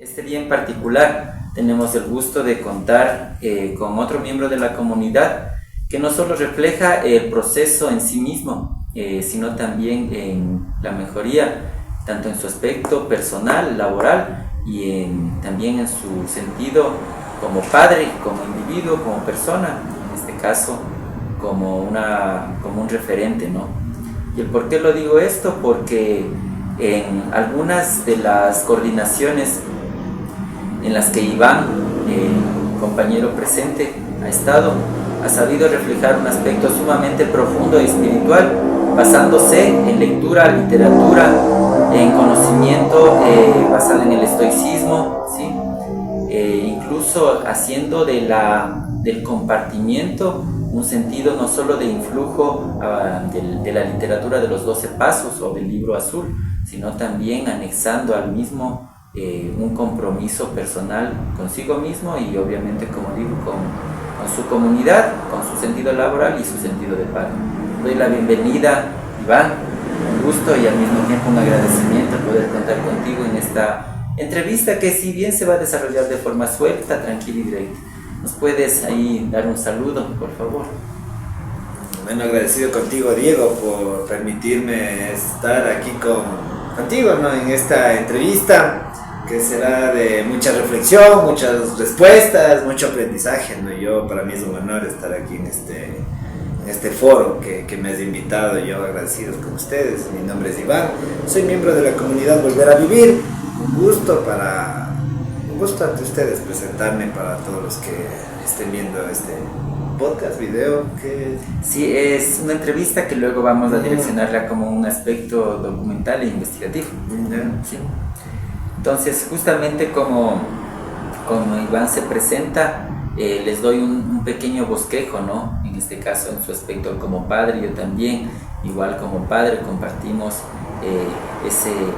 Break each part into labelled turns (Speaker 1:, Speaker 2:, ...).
Speaker 1: Este día en particular tenemos el gusto de contar con otro miembro de la comunidad que no solo refleja el proceso en sí mismo, sino también en la mejoría, tanto en su aspecto personal, laboral y también en su sentido como padre, como individuo, como persona, en este caso como un referente, ¿no? ¿Y el por qué lo digo esto? Porque en algunas de las coordinaciones en las que Iván, compañero presente, ha estado, ha sabido reflejar un aspecto sumamente profundo y espiritual, basándose en lectura, literatura, en conocimiento basado en el estoicismo, ¿sí? Incluso haciendo del compartimiento un sentido no solo de influjo de la literatura de los 12 pasos o del libro azul, sino también anexando al mismo un compromiso personal consigo mismo y obviamente, como digo, con su comunidad, con su sentido laboral y su sentido de padre. Doy la bienvenida, Iván, un gusto y al mismo tiempo un agradecimiento poder contar contigo en esta entrevista que, si bien se va a desarrollar de forma suelta, tranquila y directa. ¿Nos puedes ahí dar un saludo, por favor?
Speaker 2: Bueno, agradecido contigo, Diego, por permitirme estar aquí contigo, ¿no? En esta entrevista que será de mucha reflexión, muchas respuestas, mucho aprendizaje, ¿no? Para mí es un honor estar aquí en este foro que me has invitado. Yo agradecido con ustedes. Mi nombre es Iván, soy miembro de la comunidad Volver a Vivir. Un gusto ante ustedes presentarme para todos los que estén viendo este podcast, video.
Speaker 1: Sí, es una entrevista que luego vamos a direccionarla como un aspecto documental e investigativo. Sí. Entonces, justamente como Iván se presenta, les doy un pequeño bosquejo, ¿no? En este caso, en su aspecto como padre, yo también, igual como padre, compartimos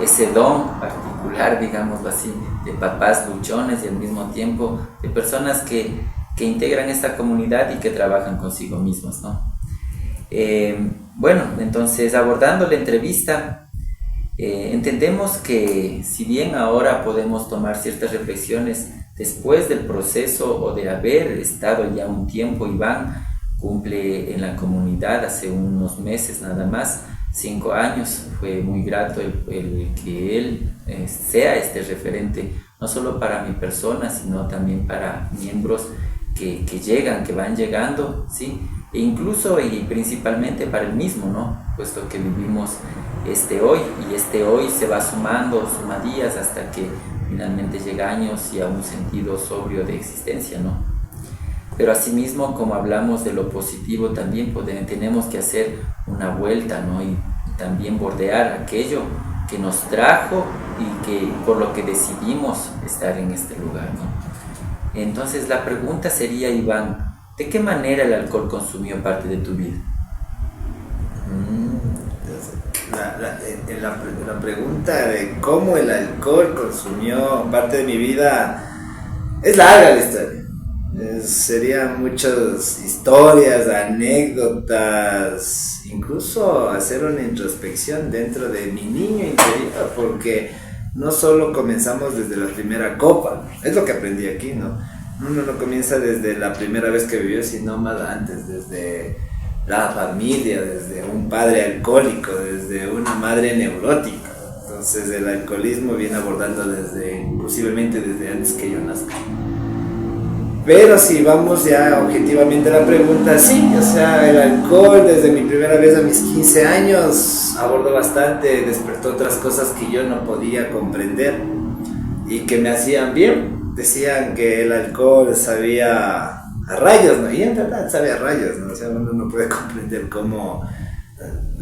Speaker 1: ese don particular, digámoslo así, de papás luchones y al mismo tiempo de personas que integran esta comunidad y que trabajan consigo mismos, ¿no? Bueno, entonces, abordando la entrevista, entendemos que si bien ahora podemos tomar ciertas reflexiones después del proceso o de haber estado ya un tiempo, Iván cumple en la comunidad hace unos meses nada más, 5 años, fue muy grato el que él sea este referente, no solo para mi persona, sino también para miembros que llegan, que van llegando, ¿sí? E incluso y principalmente para el mismo, ¿no? Puesto que vivimos hoy, y hoy se va sumando días hasta que finalmente llega años y a un sentido sobrio de existencia, ¿no? Pero asimismo, como hablamos de lo positivo, también tenemos que hacer una vuelta, ¿no? Y también bordear aquello que nos trajo y que por lo que decidimos estar en este lugar, ¿no? Entonces la pregunta sería, Iván, ¿de qué manera el alcohol consumió parte de tu vida?
Speaker 2: La pregunta de cómo el alcohol consumió parte de mi vida es larga la historia. Serían muchas historias, anécdotas, incluso hacer una introspección dentro de mi niño interior, porque no solo comenzamos desde la primera copa, es lo que aprendí aquí, ¿no? Uno no comienza desde la primera vez que vivió, sino más antes, desde la familia, desde un padre alcohólico, desde una madre neurótica. Entonces el alcoholismo viene abordando inclusivamente desde antes que yo nazca. Pero si vamos ya objetivamente a la pregunta, sí, o sea, el alcohol desde mi primera vez a mis 15 años abordó bastante, despertó otras cosas que yo no podía comprender y que me hacían bien. Decían que el alcohol sabía a rayos, ¿no? Y en verdad sabe a rayos, ¿no? O sea, uno no puede comprender cómo,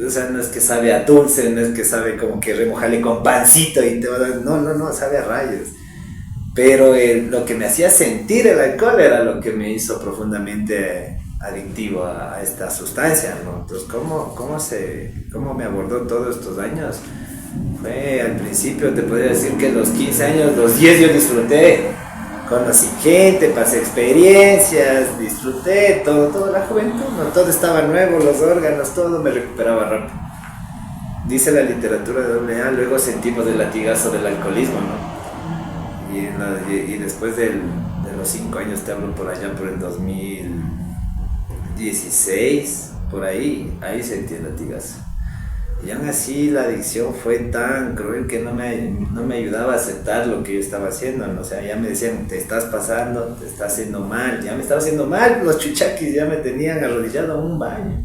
Speaker 2: o sea, no es que sabe a dulce, no es que sabe como que remojarle con pancito y te va a dar, no, sabe a rayos. Pero lo que me hacía sentir el alcohol era lo que me hizo profundamente adictivo a esta sustancia, ¿no? Entonces, ¿cómo me abordó todos estos años? Fue al principio, te podría decir que los 15 años, los 10 yo disfruté, conocí gente, pasé experiencias, disfruté todo la juventud, ¿no? Todo estaba nuevo, los órganos, todo me recuperaba rápido. Dice la literatura de AA, luego sentimos el latigazo del alcoholismo, ¿no? Y después de los 5 años, te hablo por allá por el 2016, por ahí sentí el latigazo. Y aún así la adicción fue tan cruel que no me ayudaba a aceptar lo que yo estaba haciendo, ¿no? O sea, ya me decían, te estás pasando, te estás haciendo mal, ya me estaba haciendo mal, los chuchaquis ya me tenían arrodillado a un baño.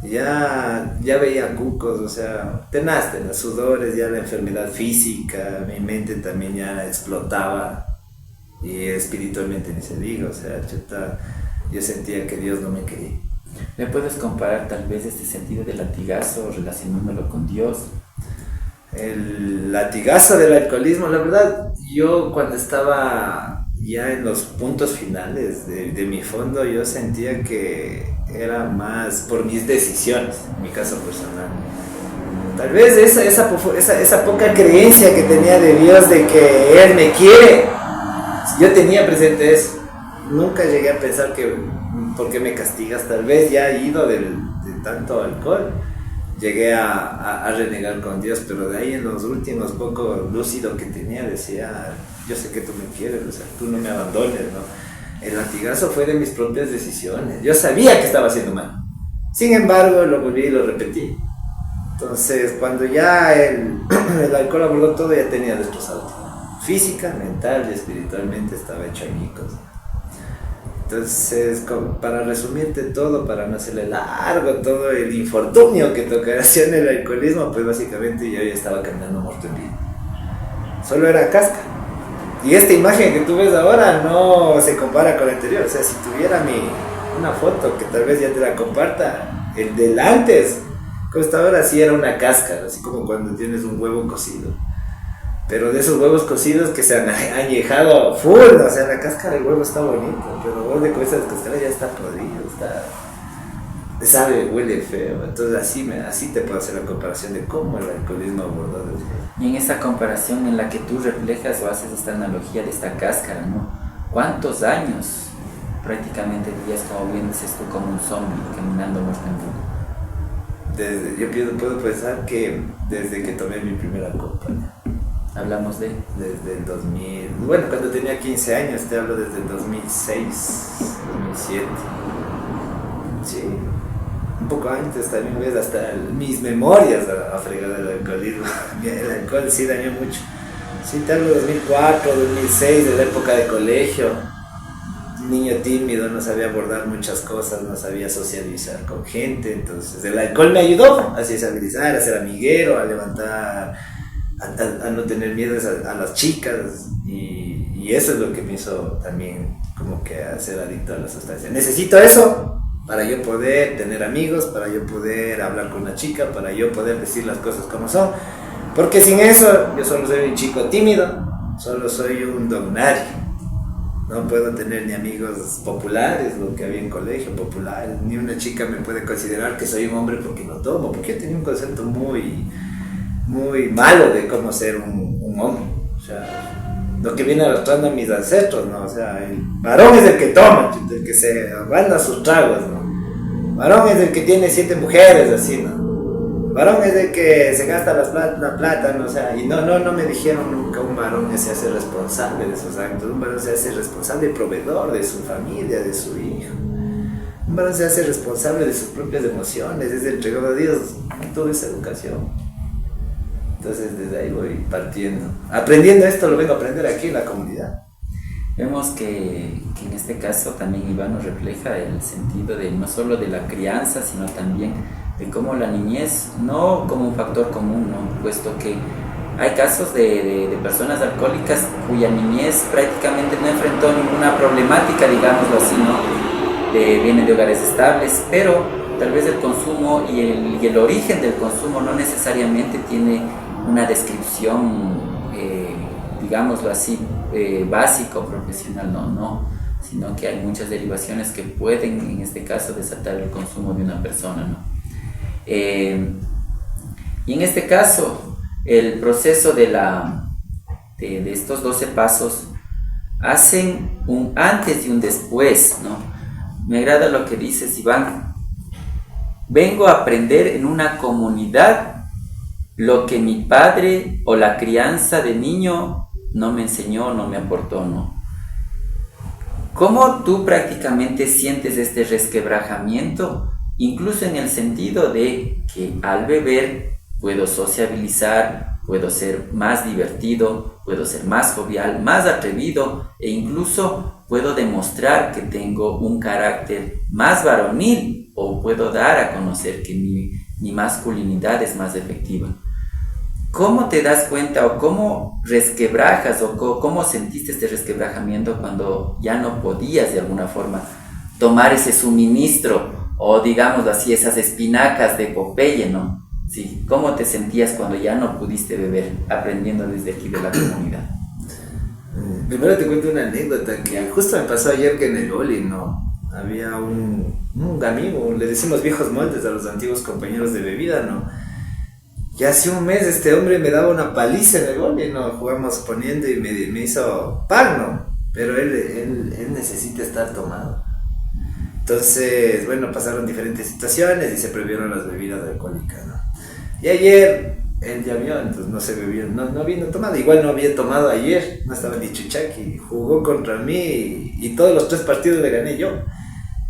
Speaker 2: Ya veía cucos, o sea, tenaz, sudores, ya la enfermedad física, mi mente también ya explotaba y espiritualmente ni se diga, o sea, yo sentía que Dios no me quería.
Speaker 1: ¿Le puedes comparar tal vez este sentido de latigazo relacionándolo con Dios?
Speaker 2: El latigazo del alcoholismo, la verdad, yo cuando estaba ya en los puntos finales de mi fondo, yo sentía que era más por mis decisiones, en mi caso personal. Tal vez esa poca creencia que tenía de Dios de que Él me quiere, yo tenía presente eso. Nunca llegué a pensar que, ¿por qué me castigas? Tal vez ya ido de tanto alcohol, llegué a renegar con Dios, pero de ahí en los últimos poco lúcido que tenía, decía, yo sé que tú me quieres, o sea, tú no me abandones, ¿no? El latigazo fue de mis propias decisiones, yo sabía que estaba haciendo mal, sin embargo lo volví y lo repetí. Entonces cuando ya el alcohol abordó todo, ya tenía destrozado física, mental y espiritualmente, estaba hecho añicos. Entonces, para resumirte todo, para no hacerle largo todo el infortunio que te ocasiona el alcoholismo, pues básicamente yo ya estaba caminando muerto en vida. Solo era casca. Y esta imagen que tú ves ahora no se compara con la anterior. O sea, si tuviera una foto que tal vez ya te la comparta, el del antes, como está ahora, sí era una cáscara, así como cuando tienes un huevo cocido. Pero de esos huevos cocidos que se han añejado full, o sea, la cáscara del huevo está bonito, pero vos de comienzas a descascar ya está podrido, sabe, huele feo. Entonces así te puedo hacer la comparación de cómo el alcoholismo abordó después.
Speaker 1: Y en esa comparación en la que tú reflejas o haces esta analogía de esta cáscara, ¿no? ¿Cuántos años prácticamente vivías, como bien dices tú, como un zombie caminando muerto en mundo?
Speaker 2: Yo puedo pensar que desde que tomé mi primera copa.
Speaker 1: Hablamos
Speaker 2: desde el 2000, bueno, cuando tenía 15 años, te hablo desde el 2006, 2007. Sí, un poco antes también, ves, hasta mis memorias a fregar del alcoholismo. El alcohol sí dañó mucho. Sí, te hablo de 2004, 2006, de la época de colegio. Niño tímido, no sabía abordar muchas cosas, no sabía socializar con gente. Entonces el alcohol me ayudó a socializar, a ser amiguero, a levantar, a no tener miedo a las chicas. Y eso es lo que me hizo también como que a ser adicto a la sustancia. Necesito eso para yo poder tener amigos, para yo poder hablar con una chica, para yo poder decir las cosas como son. Porque sin eso yo solo soy un chico tímido, solo soy un donario. No puedo tener ni amigos populares, lo que había en colegio, populares, ni una chica me puede considerar que soy un hombre porque no tomo, porque yo tenía un concepto muy malo de cómo ser un hombre. O sea, lo que viene arrastrando a mis ancestros, ¿no? O sea, el varón es el que toma, el que se manda sus tragos, ¿no? Varón es el que tiene 7 mujeres, así, ¿no? Varón es el que se gasta la plata, ¿no? O sea, y no me dijeron nunca un varón que se hace responsable de sus actos, un varón se hace responsable y proveedor de su familia, de su hijo. Un varón se hace responsable de sus propias emociones, es entregado a Dios, toda esa educación. Entonces desde ahí voy partiendo. Aprendiendo esto lo vengo a aprender aquí en la comunidad.
Speaker 1: Vemos que en este caso también Iván nos refleja el sentido de no solo de la crianza, sino también de cómo la niñez, no como un factor común, ¿no? Puesto que hay casos de personas alcohólicas cuya niñez prácticamente no enfrentó ninguna problemática, digámoslo así, ¿no? Vienen de hogares estables, pero tal vez el consumo y el origen del consumo no necesariamente tiene una descripción, digámoslo así, básica o profesional, no, sino que hay muchas derivaciones que pueden, en este caso, desatar el consumo de una persona, ¿no? Y en este caso, el proceso de estos 12 pasos hacen un antes y un después, ¿no? Me agrada lo que dices, Iván. Vengo a aprender en una comunidad lo que mi padre o la crianza de niño no me enseñó, no me aportó, no. ¿Cómo tú prácticamente sientes este resquebrajamiento? Incluso en el sentido de que al beber puedo sociabilizar, puedo ser más divertido, puedo ser más jovial, más atrevido e incluso puedo demostrar que tengo un carácter más varonil o puedo dar a conocer que mi masculinidad es más efectiva. ¿Cómo te das cuenta o cómo resquebrajas o cómo sentiste este resquebrajamiento cuando ya no podías de alguna forma tomar ese suministro o digamos así esas espinacas de Popeye, ¿no? Sí, ¿cómo te sentías cuando ya no pudiste beber aprendiendo desde aquí de la comunidad?
Speaker 2: Primero te cuento una anécdota que justo me pasó ayer que en el boli, ¿no? Había un amigo, le decimos viejos moldes a los antiguos compañeros de bebida, ¿no? Y hace un mes este hombre me daba una paliza en el boli, ¿no? Jugamos poniendo y me hizo par, ¿no? Pero él necesita estar tomado. Entonces, bueno, pasaron diferentes situaciones y se prohibieron las bebidas alcohólicas, ¿no? Y ayer él ya vio, entonces no se bebió, no vino tomado. Igual no había tomado ayer, no estaba ni Chuchaki, jugó contra mí y todos los 3 partidos le gané yo.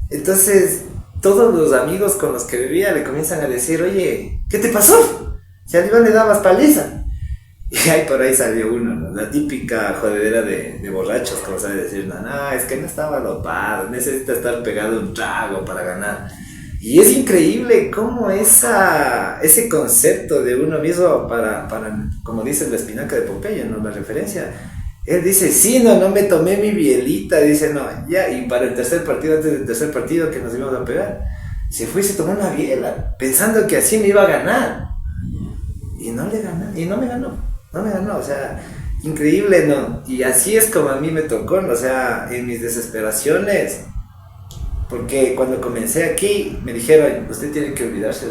Speaker 2: Entonces, todos los amigos con los que bebía le comienzan a decir, oye, ¿qué te pasó? Si al Iván le dabas paliza. Y ahí por ahí salió uno, ¿no? La típica jodedera de borrachos, como sabe decir, no, es que no estaba dopado, necesita estar pegado a un trago para ganar. Y es increíble cómo ese concepto de uno mismo para como dice la espinaca de Popeye, ¿no? La referencia. Él dice, sí, no me tomé mi bielita, dice, no, ya, y para el tercer partido, antes del tercer partido que nos íbamos a pegar, se fue y se tomó una biela, pensando que así me iba a ganar. Y no le ganó, y no me ganó, o sea, increíble, ¿no? Y así es como a mí me tocó, ¿no? O sea, en mis desesperaciones, porque cuando comencé aquí, me dijeron, usted tiene que olvidarse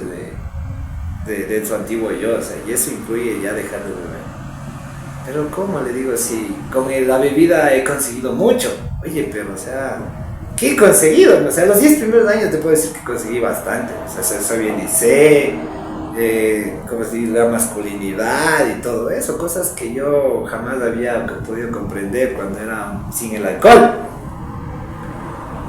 Speaker 2: de su antiguo yo, o sea, y eso incluye ya dejar de beber. Pero ¿cómo? Le digo, si con la bebida he conseguido mucho, oye, pero, o sea, ¿qué he conseguido? O sea, los 10 primeros años te puedo decir que conseguí bastante, o sea, soy el liceo, como decir, la masculinidad y todo eso, cosas que yo jamás había podido comprender cuando era sin el alcohol.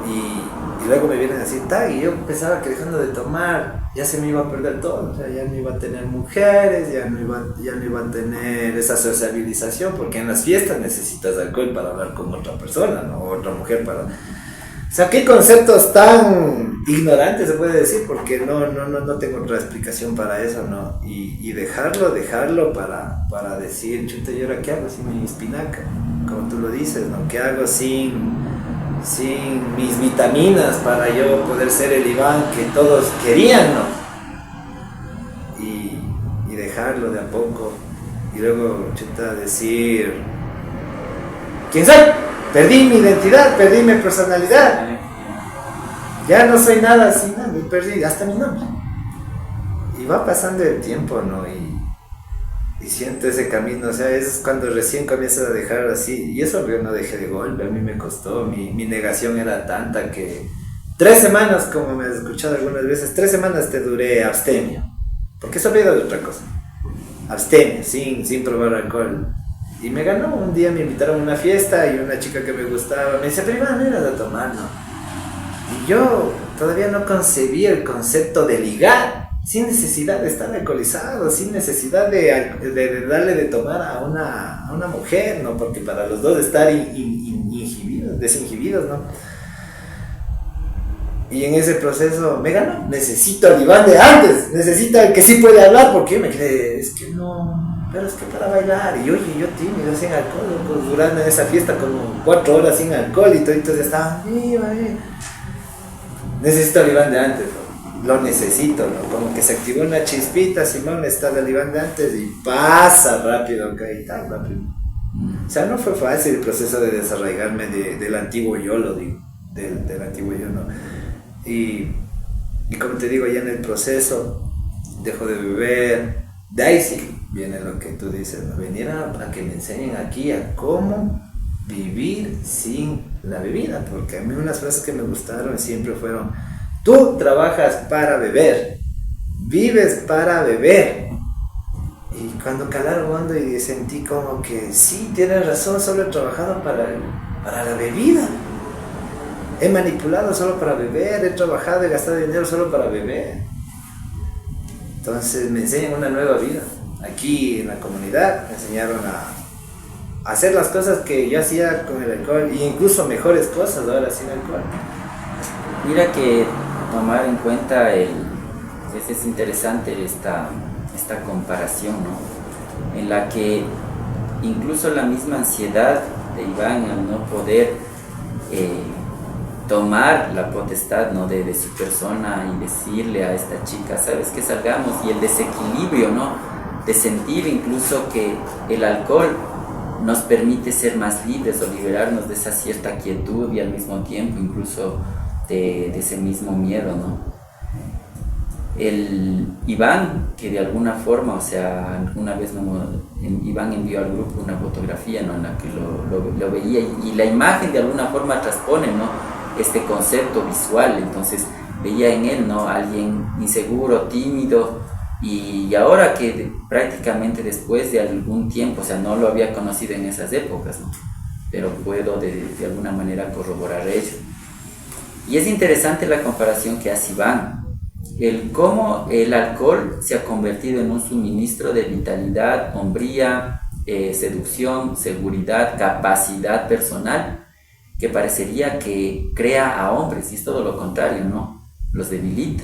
Speaker 2: Y luego me vienen así, y yo pensaba que dejando de tomar ya se me iba a perder todo, o sea, ya no iba a tener mujeres, ya no iba a tener esa sociabilización, porque en las fiestas necesitas alcohol para hablar con otra persona, ¿no? O otra mujer para... O sea, qué conceptos tan ignorantes se puede decir, porque no tengo otra explicación para eso, ¿no? Y dejarlo para decir, chuta, ¿y ahora qué hago sin mi espinaca? Como tú lo dices, ¿no? ¿Qué hago sin mis vitaminas para yo poder ser el Iván que todos querían, ¿no? Y dejarlo de a poco. Y luego, chuta, decir, ¿quién soy? Perdí mi identidad, perdí mi personalidad. Ya no soy nada así, nada, me perdí hasta mi nombre. Y va pasando el tiempo, ¿no? Y siento ese camino, o sea, es cuando recién comienzas a dejar así. Y eso yo no dejé de golpe, a mí me costó, mi negación era tanta que 3 semanas, como me has escuchado algunas veces, 3 semanas te duré abstemio. Porque eso olvidado de otra cosa. Abstemio, sin probar alcohol. Y me ganó, un día me invitaron a una fiesta y una chica que me gustaba me dice, pero Iván, no eras a tomar, ¿no? Y yo todavía no concebía el concepto de ligar, sin necesidad de estar alcoholizado, sin necesidad de darle de tomar a una mujer, ¿no? Porque para los dos estar desinhibidos, ¿no? Y en ese proceso me ganó, necesito al Iván de antes, necesito al que sí puede hablar, porque me quedé, es que no... Pero es que para bailar, y oye, yo tímido, sin alcohol, pues, durando en esa fiesta como 4 horas sin alcohol y toditos ya estaban, necesito al Iván de antes, ¿no? Lo necesito, ¿no? Como que se activó una chispita, Simón, está del Iván de antes y pasa rápido, ¿ok? Tan rápido. O sea, no fue fácil el proceso de desarraigarme del antiguo yo, lo digo, del antiguo yo, ¿no? Y como te digo, ya en el proceso, dejo de beber, de ahí sí viene lo que tú dices, ¿no? Venir a que me enseñen aquí a cómo vivir sin la bebida, porque a mí unas frases que me gustaron siempre fueron, tú trabajas para beber, vives para beber, Y cuando calaron hondo y sentí como que sí, tienes razón, solo he trabajado para la bebida. He manipulado solo para beber, he trabajado y gastado dinero solo para beber. Entonces me enseñan una nueva vida. Aquí en la comunidad me enseñaron a hacer las cosas que yo hacía con el alcohol, e incluso mejores cosas ahora sin alcohol.
Speaker 1: Mira que tomar en cuenta es interesante esta comparación, ¿no? En la que incluso la misma ansiedad de Iván al no poder tomar la potestad, ¿no?, de su persona y decirle a esta chica, sabes que salgamos, y el desequilibrio, ¿no?, de sentir incluso que el alcohol nos permite ser más libres o liberarnos de esa cierta quietud y al mismo tiempo incluso de ese mismo miedo, ¿no? El Iván, que de alguna forma, o sea, alguna vez Iván envió al grupo una fotografía, ¿no?, en la que lo veía, y la imagen de alguna forma transpone, ¿no?, este concepto visual. Entonces veía en él, ¿no?, alguien inseguro, tímido, y ahora que prácticamente después de algún tiempo, o sea, no lo había conocido en esas épocas, ¿no?, pero puedo de alguna manera corroborar ello. Y es interesante la comparación que hace Iván, el cómo el alcohol se ha convertido en un suministro de vitalidad, hombría, seducción, seguridad, capacidad personal, que parecería que crea a hombres, y es todo lo contrario, ¿no?, los debilita,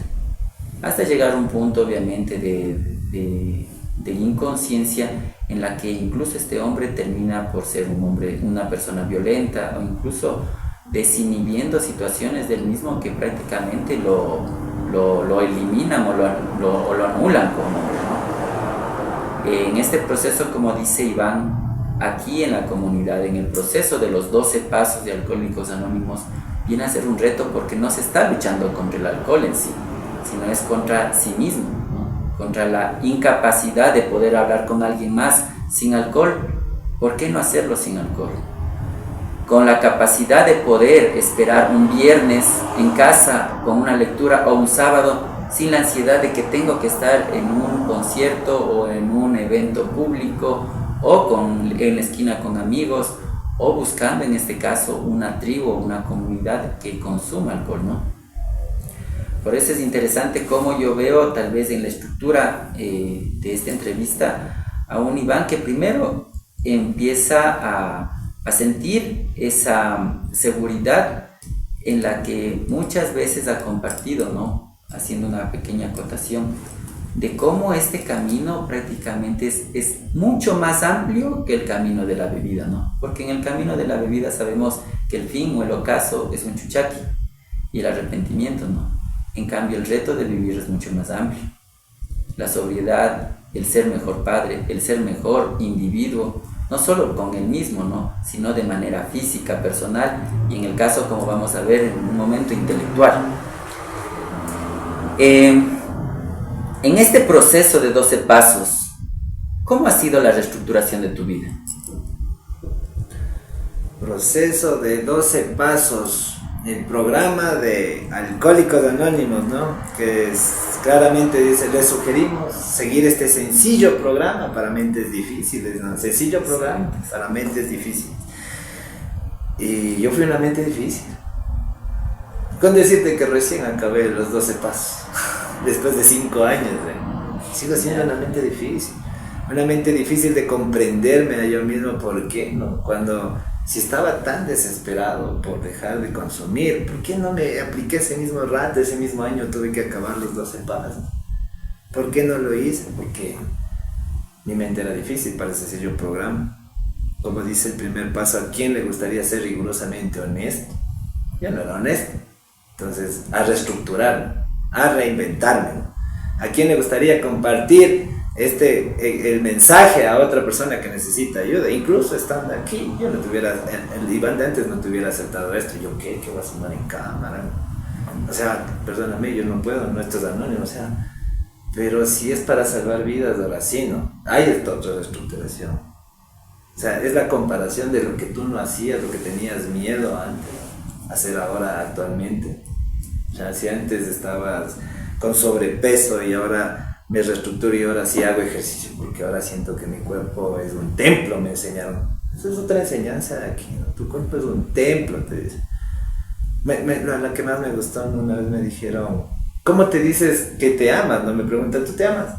Speaker 1: hasta llegar a un punto obviamente de inconsciencia en la que incluso este hombre termina por ser una persona violenta, o incluso desinhibiendo situaciones del mismo que prácticamente lo eliminan o lo anulan como hombre, ¿no? En este proceso, como dice Iván, aquí en la comunidad, en el proceso de los 12 pasos de Alcohólicos Anónimos, viene a ser un reto porque no se está luchando contra el alcohol en sí, sino es contra sí mismo, ¿no?, contra la incapacidad de poder hablar con alguien más sin alcohol. ¿Por qué no hacerlo sin alcohol? Con la capacidad de poder esperar un viernes en casa con una lectura, o un sábado sin la ansiedad de que tengo que estar en un concierto o en un evento público, o en la esquina con amigos, o buscando en este caso una tribu o una comunidad que consuma alcohol, ¿no? Por eso es interesante cómo yo veo, tal vez en la estructura de esta entrevista, a un Iván que primero empieza a sentir esa seguridad en la que muchas veces ha compartido, ¿no?, haciendo una pequeña acotación de cómo este camino prácticamente es mucho más amplio que el camino de la bebida, ¿no? Porque en el camino de la bebida sabemos que el fin o el ocaso es un chuchaqui y el arrepentimiento, ¿no? En cambio, el reto de vivir es mucho más amplio. La sobriedad, el ser mejor padre, el ser mejor individuo, no solo con él mismo, ¿no?, sino de manera física, personal, y en el caso, como vamos a ver, en un momento intelectual. En este proceso de 12 pasos, ¿cómo ha sido la reestructuración de tu vida?
Speaker 2: Proceso de 12 pasos, el programa de Alcohólicos Anónimos, ¿no?, que claramente dice, les sugerimos seguir este sencillo programa para mentes difíciles, ¿no? Sencillo programa para mentes difíciles. Y yo fui una mente difícil. Con decirte que recién acabé los 12 pasos, después de 5 años, sigo siendo una mente difícil de comprenderme a yo mismo. ¿Por qué no? Cuando, si estaba tan desesperado por dejar de consumir, ¿por qué no me apliqué ese mismo rato, ese mismo año tuve que acabar los 12 pasos? ¿Por qué no lo hice? Porque mi mente era difícil para ese sencillo programa. Como dice el primer paso, ¿a quién le gustaría ser rigurosamente honesto? Yo no era honesto. Entonces, a reestructurar, a reinventarme. ¿A quién le gustaría compartir el mensaje a otra persona que necesita ayuda? Incluso estando aquí, yo no tuviera, el Iván de antes no tuviera aceptado esto. Yo, ¿qué voy a sumar en cámara? O sea, perdóname, yo no puedo, no, esto es anónimo, o sea, pero si es para salvar vidas, ahora sí, ¿no? Hay esta otra reestructuración. O sea, es la comparación de lo que tú no hacías, lo que tenías miedo antes, hacer ahora actualmente. O sea, si antes estabas con sobrepeso y ahora me reestructuro y ahora sí hago ejercicio, porque ahora siento que mi cuerpo es un templo, me enseñaron. Esa es otra enseñanza de aquí, ¿no? Tu cuerpo es un templo, te dice. La que más me gustó, una vez me dijeron, ¿cómo te dices que te amas? No me preguntan, ¿tú te amas?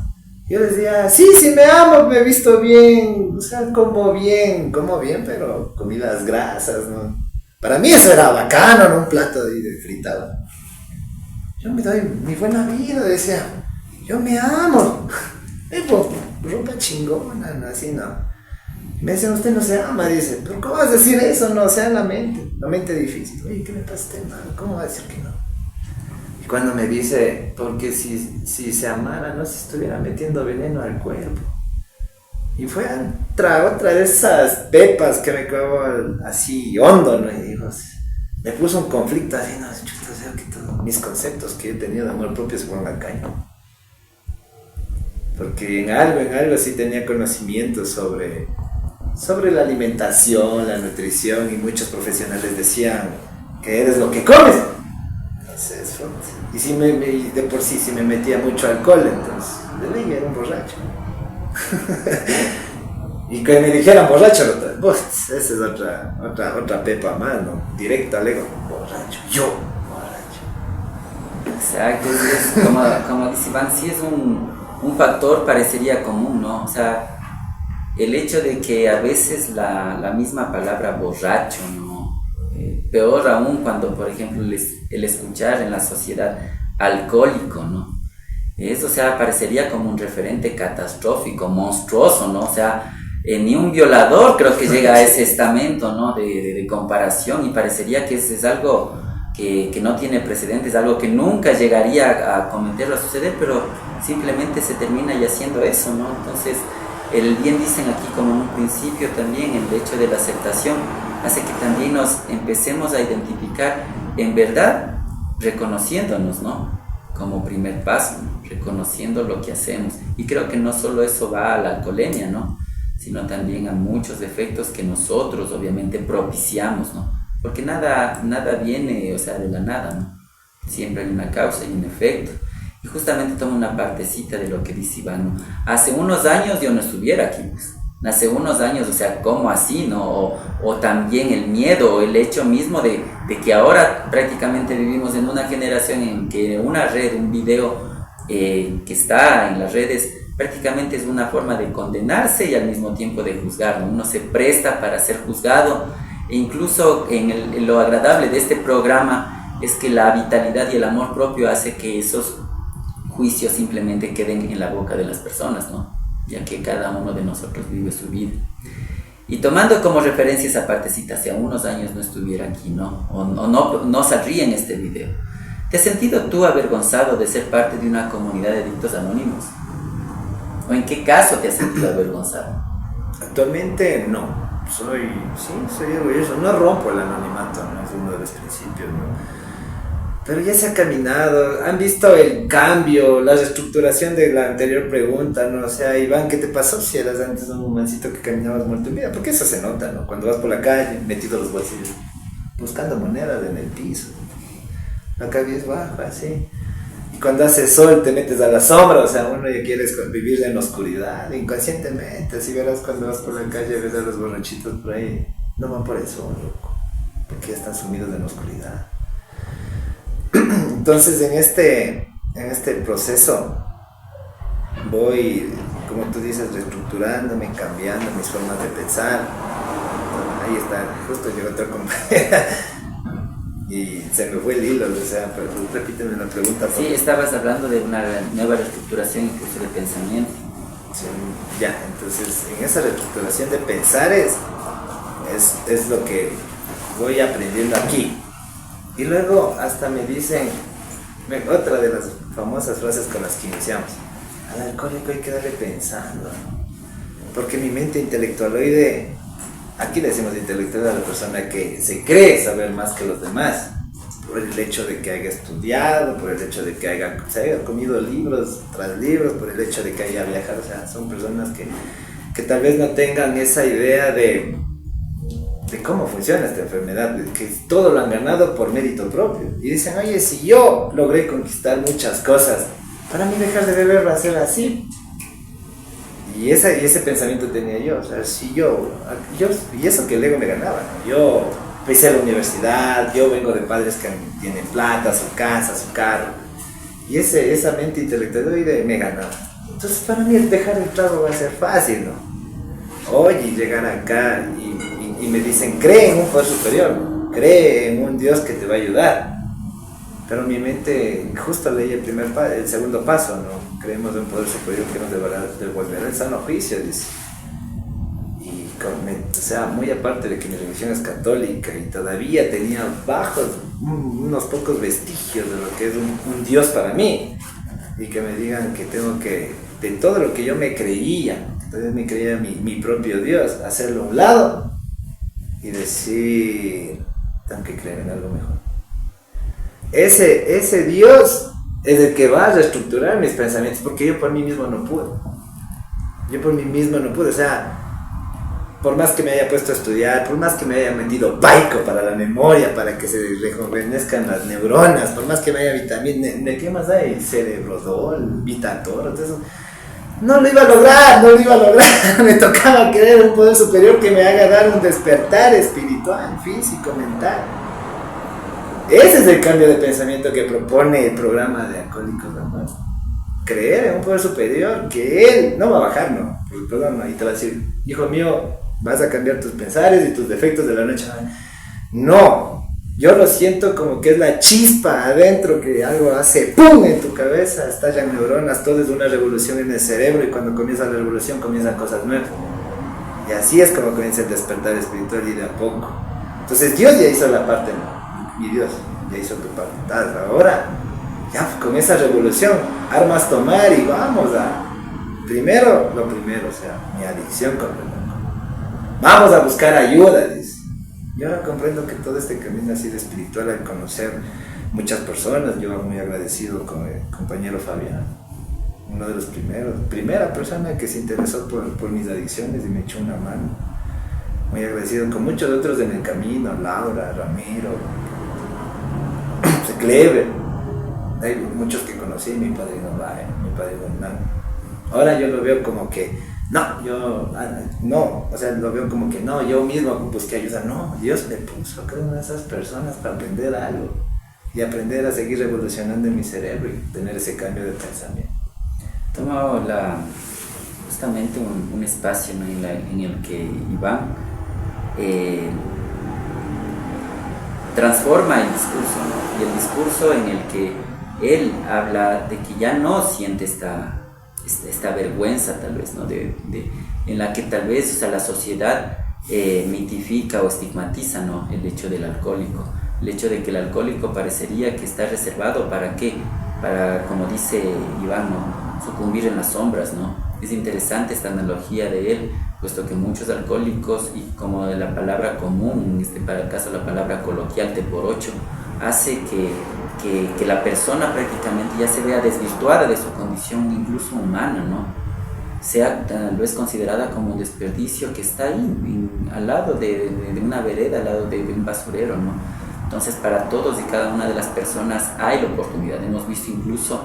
Speaker 2: Yo les decía, sí, sí me amo, me he visto bien, o sea, como bien, pero comidas grasas, ¿no? Para mí eso era bacano, ¿no? Un plato de fritado. Yo me doy mi buena vida, decía, yo me amo. Ropa chingona, ¿no? Así no. Me dicen, usted no se ama, dice, pero ¿cómo vas a decir eso? No, o sea, la mente difícil. Oye, ¿qué me pasaste mal? ¿Cómo va a decir que no? Y cuando me dice, porque si se amara, no se estuviera metiendo veneno al cuerpo. Y fue otra de esas pepas que me quedó así hondo, ¿no? Y dijo, me puso un conflicto así, no, chuta, o sea, que todos mis conceptos que he tenido de amor propio se fueron al caño. Porque en algo sí tenía conocimiento sobre la alimentación, la nutrición, y muchos profesionales decían que eres lo que comes. Entonces, y de por sí me metía mucho alcohol, entonces de ley era un borracho. Y que me dijeran borracho, esa es otra pepa más, ¿no? Directo al ego, borracho, yo, borracho.
Speaker 1: Exacto, es como dice Iván, sí es un factor parecería común, ¿no? O sea, el hecho de que a veces la misma palabra borracho, ¿no? Peor aún cuando, por ejemplo, el escuchar en la sociedad alcohólico, ¿no? Eso, o sea, parecería como un referente catastrófico, monstruoso, ¿no? O sea, ni un violador creo que llega a ese estamento, ¿no? De comparación, y parecería que es algo que no tiene precedentes, algo que nunca llegaría a cometerlo, a suceder, pero simplemente se termina y haciendo eso, ¿no? Entonces, el bien dicen aquí como en un principio también, el hecho de la aceptación hace que también nos empecemos a identificar en verdad, reconociéndonos, ¿no? Como primer paso, ¿no? Reconociendo lo que hacemos. Y creo que no solo eso va a la alcoholemia, ¿no? Sino también a muchos defectos que nosotros obviamente propiciamos, ¿no? Porque nada viene, o sea, de la nada, ¿no? Siempre hay una causa y un efecto. Y justamente tomo una partecita de lo que dice Iván, ¿no? Hace unos años yo no estuviera aquí, pues. Hace unos años, o sea, ¿cómo así, no? O también el miedo, el hecho mismo de que ahora prácticamente vivimos en una generación en que una red, un video que está en las redes, prácticamente es una forma de condenarse y al mismo tiempo de juzgar, ¿no? Uno se presta para ser juzgado, e incluso en lo agradable de este programa es que la vitalidad y el amor propio hace que esos juicios simplemente queden en la boca de las personas, ¿no? Ya que cada uno de nosotros vive su vida. Y tomando como referencia esa partecita, si a unos años no estuviera aquí, ¿no? O no saldría en este video. ¿Te has sentido tú avergonzado de ser parte de una comunidad de adictos anónimos? ¿O en qué caso te has sentido avergonzado?
Speaker 2: Actualmente no. Soy orgulloso. No rompo el anonimato, ¿no? Es uno de los principios, ¿no? Pero ya se ha caminado, han visto el cambio, la reestructuración de la anterior pregunta, ¿no? O sea, Iván, ¿qué te pasó si eras antes un mancito que caminabas muerto en vida? Porque eso se nota, ¿no? Cuando vas por la calle, metido los bolsillos, buscando monedas en el piso, la cabeza baja, así. Y cuando hace sol te metes a la sombra, o sea, uno ya quieres vivir en la oscuridad, inconscientemente. Así verás cuando vas por la calle, ves a los borrachitos por ahí, no van por el sol, loco, porque ya están sumidos en la oscuridad. Entonces en este proceso voy, como tú dices, reestructurándome, cambiando mis formas de pensar. Ahí está, justo llegó otra compañera y se me fue el hilo, o sea, pero repíteme la pregunta.
Speaker 1: Sí, estabas hablando de una nueva reestructuración incluso de pensamiento.
Speaker 2: Sí, ya, entonces en esa reestructuración de pensar es lo que voy aprendiendo aquí. Y luego hasta me dicen, otra de las famosas frases con las que iniciamos, al alcohólico hay que darle pensando, ¿no? Porque mi mente intelectualoide, aquí le decimos intelectual a la persona que se cree saber más que los demás, por el hecho de que haya estudiado, por el hecho de que se haya comido libros tras libros, por el hecho de que haya viajado, o sea, son personas que tal vez no tengan esa idea de cómo funciona esta enfermedad, que todo lo han ganado por mérito propio. Y dicen, oye, si yo logré conquistar muchas cosas, para mí dejar de beber va a ser así. Y ese pensamiento tenía yo, o sea, si yo, y eso que el ego me ganaba, ¿no? Yo empecé a la universidad, yo vengo de padres que tienen plata, su casa, su carro, y esa mente intelectual me ganaba. Entonces para mí el dejar el trago va a ser fácil, ¿no? Oye, llegar acá y me dicen, cree en un poder superior, ¿no? Cree en un Dios que te va a ayudar. Pero mi mente justo leí el segundo paso, ¿no? Creemos en un poder superior que nos devolverá el sano juicio, dice. Y o sea, muy aparte de que mi religión es católica y todavía tenía unos pocos vestigios de lo que es un Dios para mí, y que me digan que tengo que, de todo lo que yo me creía, entonces me creía mi propio Dios, hacerlo a un lado y decir, tengo que creer en algo mejor. Ese Dios es el que va a reestructurar mis pensamientos, porque yo por mí mismo no pude. O sea, por más que me haya puesto a estudiar, por más que me haya metido paico para la memoria, para que se rejuvenezcan las neuronas, por más que me haya vitamina, ¿qué más hay? Cerebrodol, Vitator, entonces no lo iba a lograr. Me tocaba creer un poder superior que me haga dar un despertar espiritual, físico, mental. Ese es el cambio de pensamiento que propone el programa de Alcohólicos Anónimos. Creer en un poder superior que él no va a bajar, ¿no? Perdón, y te va a decir, hijo mío, vas a cambiar tus pensares y tus defectos de la noche a la mañana. No, yo lo siento como que es la chispa adentro que algo hace ¡pum! En tu cabeza, estallan neuronas, todo es una revolución en el cerebro, y cuando comienza la revolución comienzan cosas nuevas. Y así es como comienza el despertar espiritual, y de a poco. Entonces Dios ya hizo la parte, ¿no? Mi Dios, ya hizo tu parte. Ahora, ya con esa revolución, armas tomar y vamos a... lo primero, o sea, mi adicción con el alcohol. Vamos a buscar ayuda, dice. Y ahora comprendo que todo este camino ha sido espiritual al conocer muchas personas. Yo muy agradecido con el compañero Fabián, uno de los primera persona que se interesó por mis adicciones y me echó una mano. Muy agradecido con muchos otros en el camino, Laura, Ramiro, Clever, hay muchos que conocí, mi padrino Brian, mi padrino Hernán. Ahora yo lo veo como que, lo veo como que no, yo mismo busqué ayuda. No, Dios me puso a cada una de esas personas para aprender algo y aprender a seguir revolucionando en mi cerebro y tener ese cambio de pensamiento.
Speaker 1: Tomado justamente un espacio, ¿no? en el que Iván transforma el discurso, ¿no? Y el discurso en el que él habla de que ya no siente esta vergüenza, tal vez, ¿no? En la que tal vez, o sea, la sociedad mitifica o estigmatiza, ¿no? El hecho del alcohólico, el hecho de que el alcohólico parecería que está reservado ¿para qué? Para, como dice Iván, ¿no? Sucumbir en las sombras, ¿no? Es interesante esta analogía de él, puesto que muchos alcohólicos, y como de la palabra común, para el caso la palabra coloquial T por 8, hace que la persona prácticamente ya se vea desvirtuada de su condición incluso humana, ¿no? Sea tal vez considerada como un desperdicio que está ahí, al lado de una vereda, al lado de un basurero, ¿no? Entonces para todos y cada una de las personas hay la oportunidad. Hemos visto incluso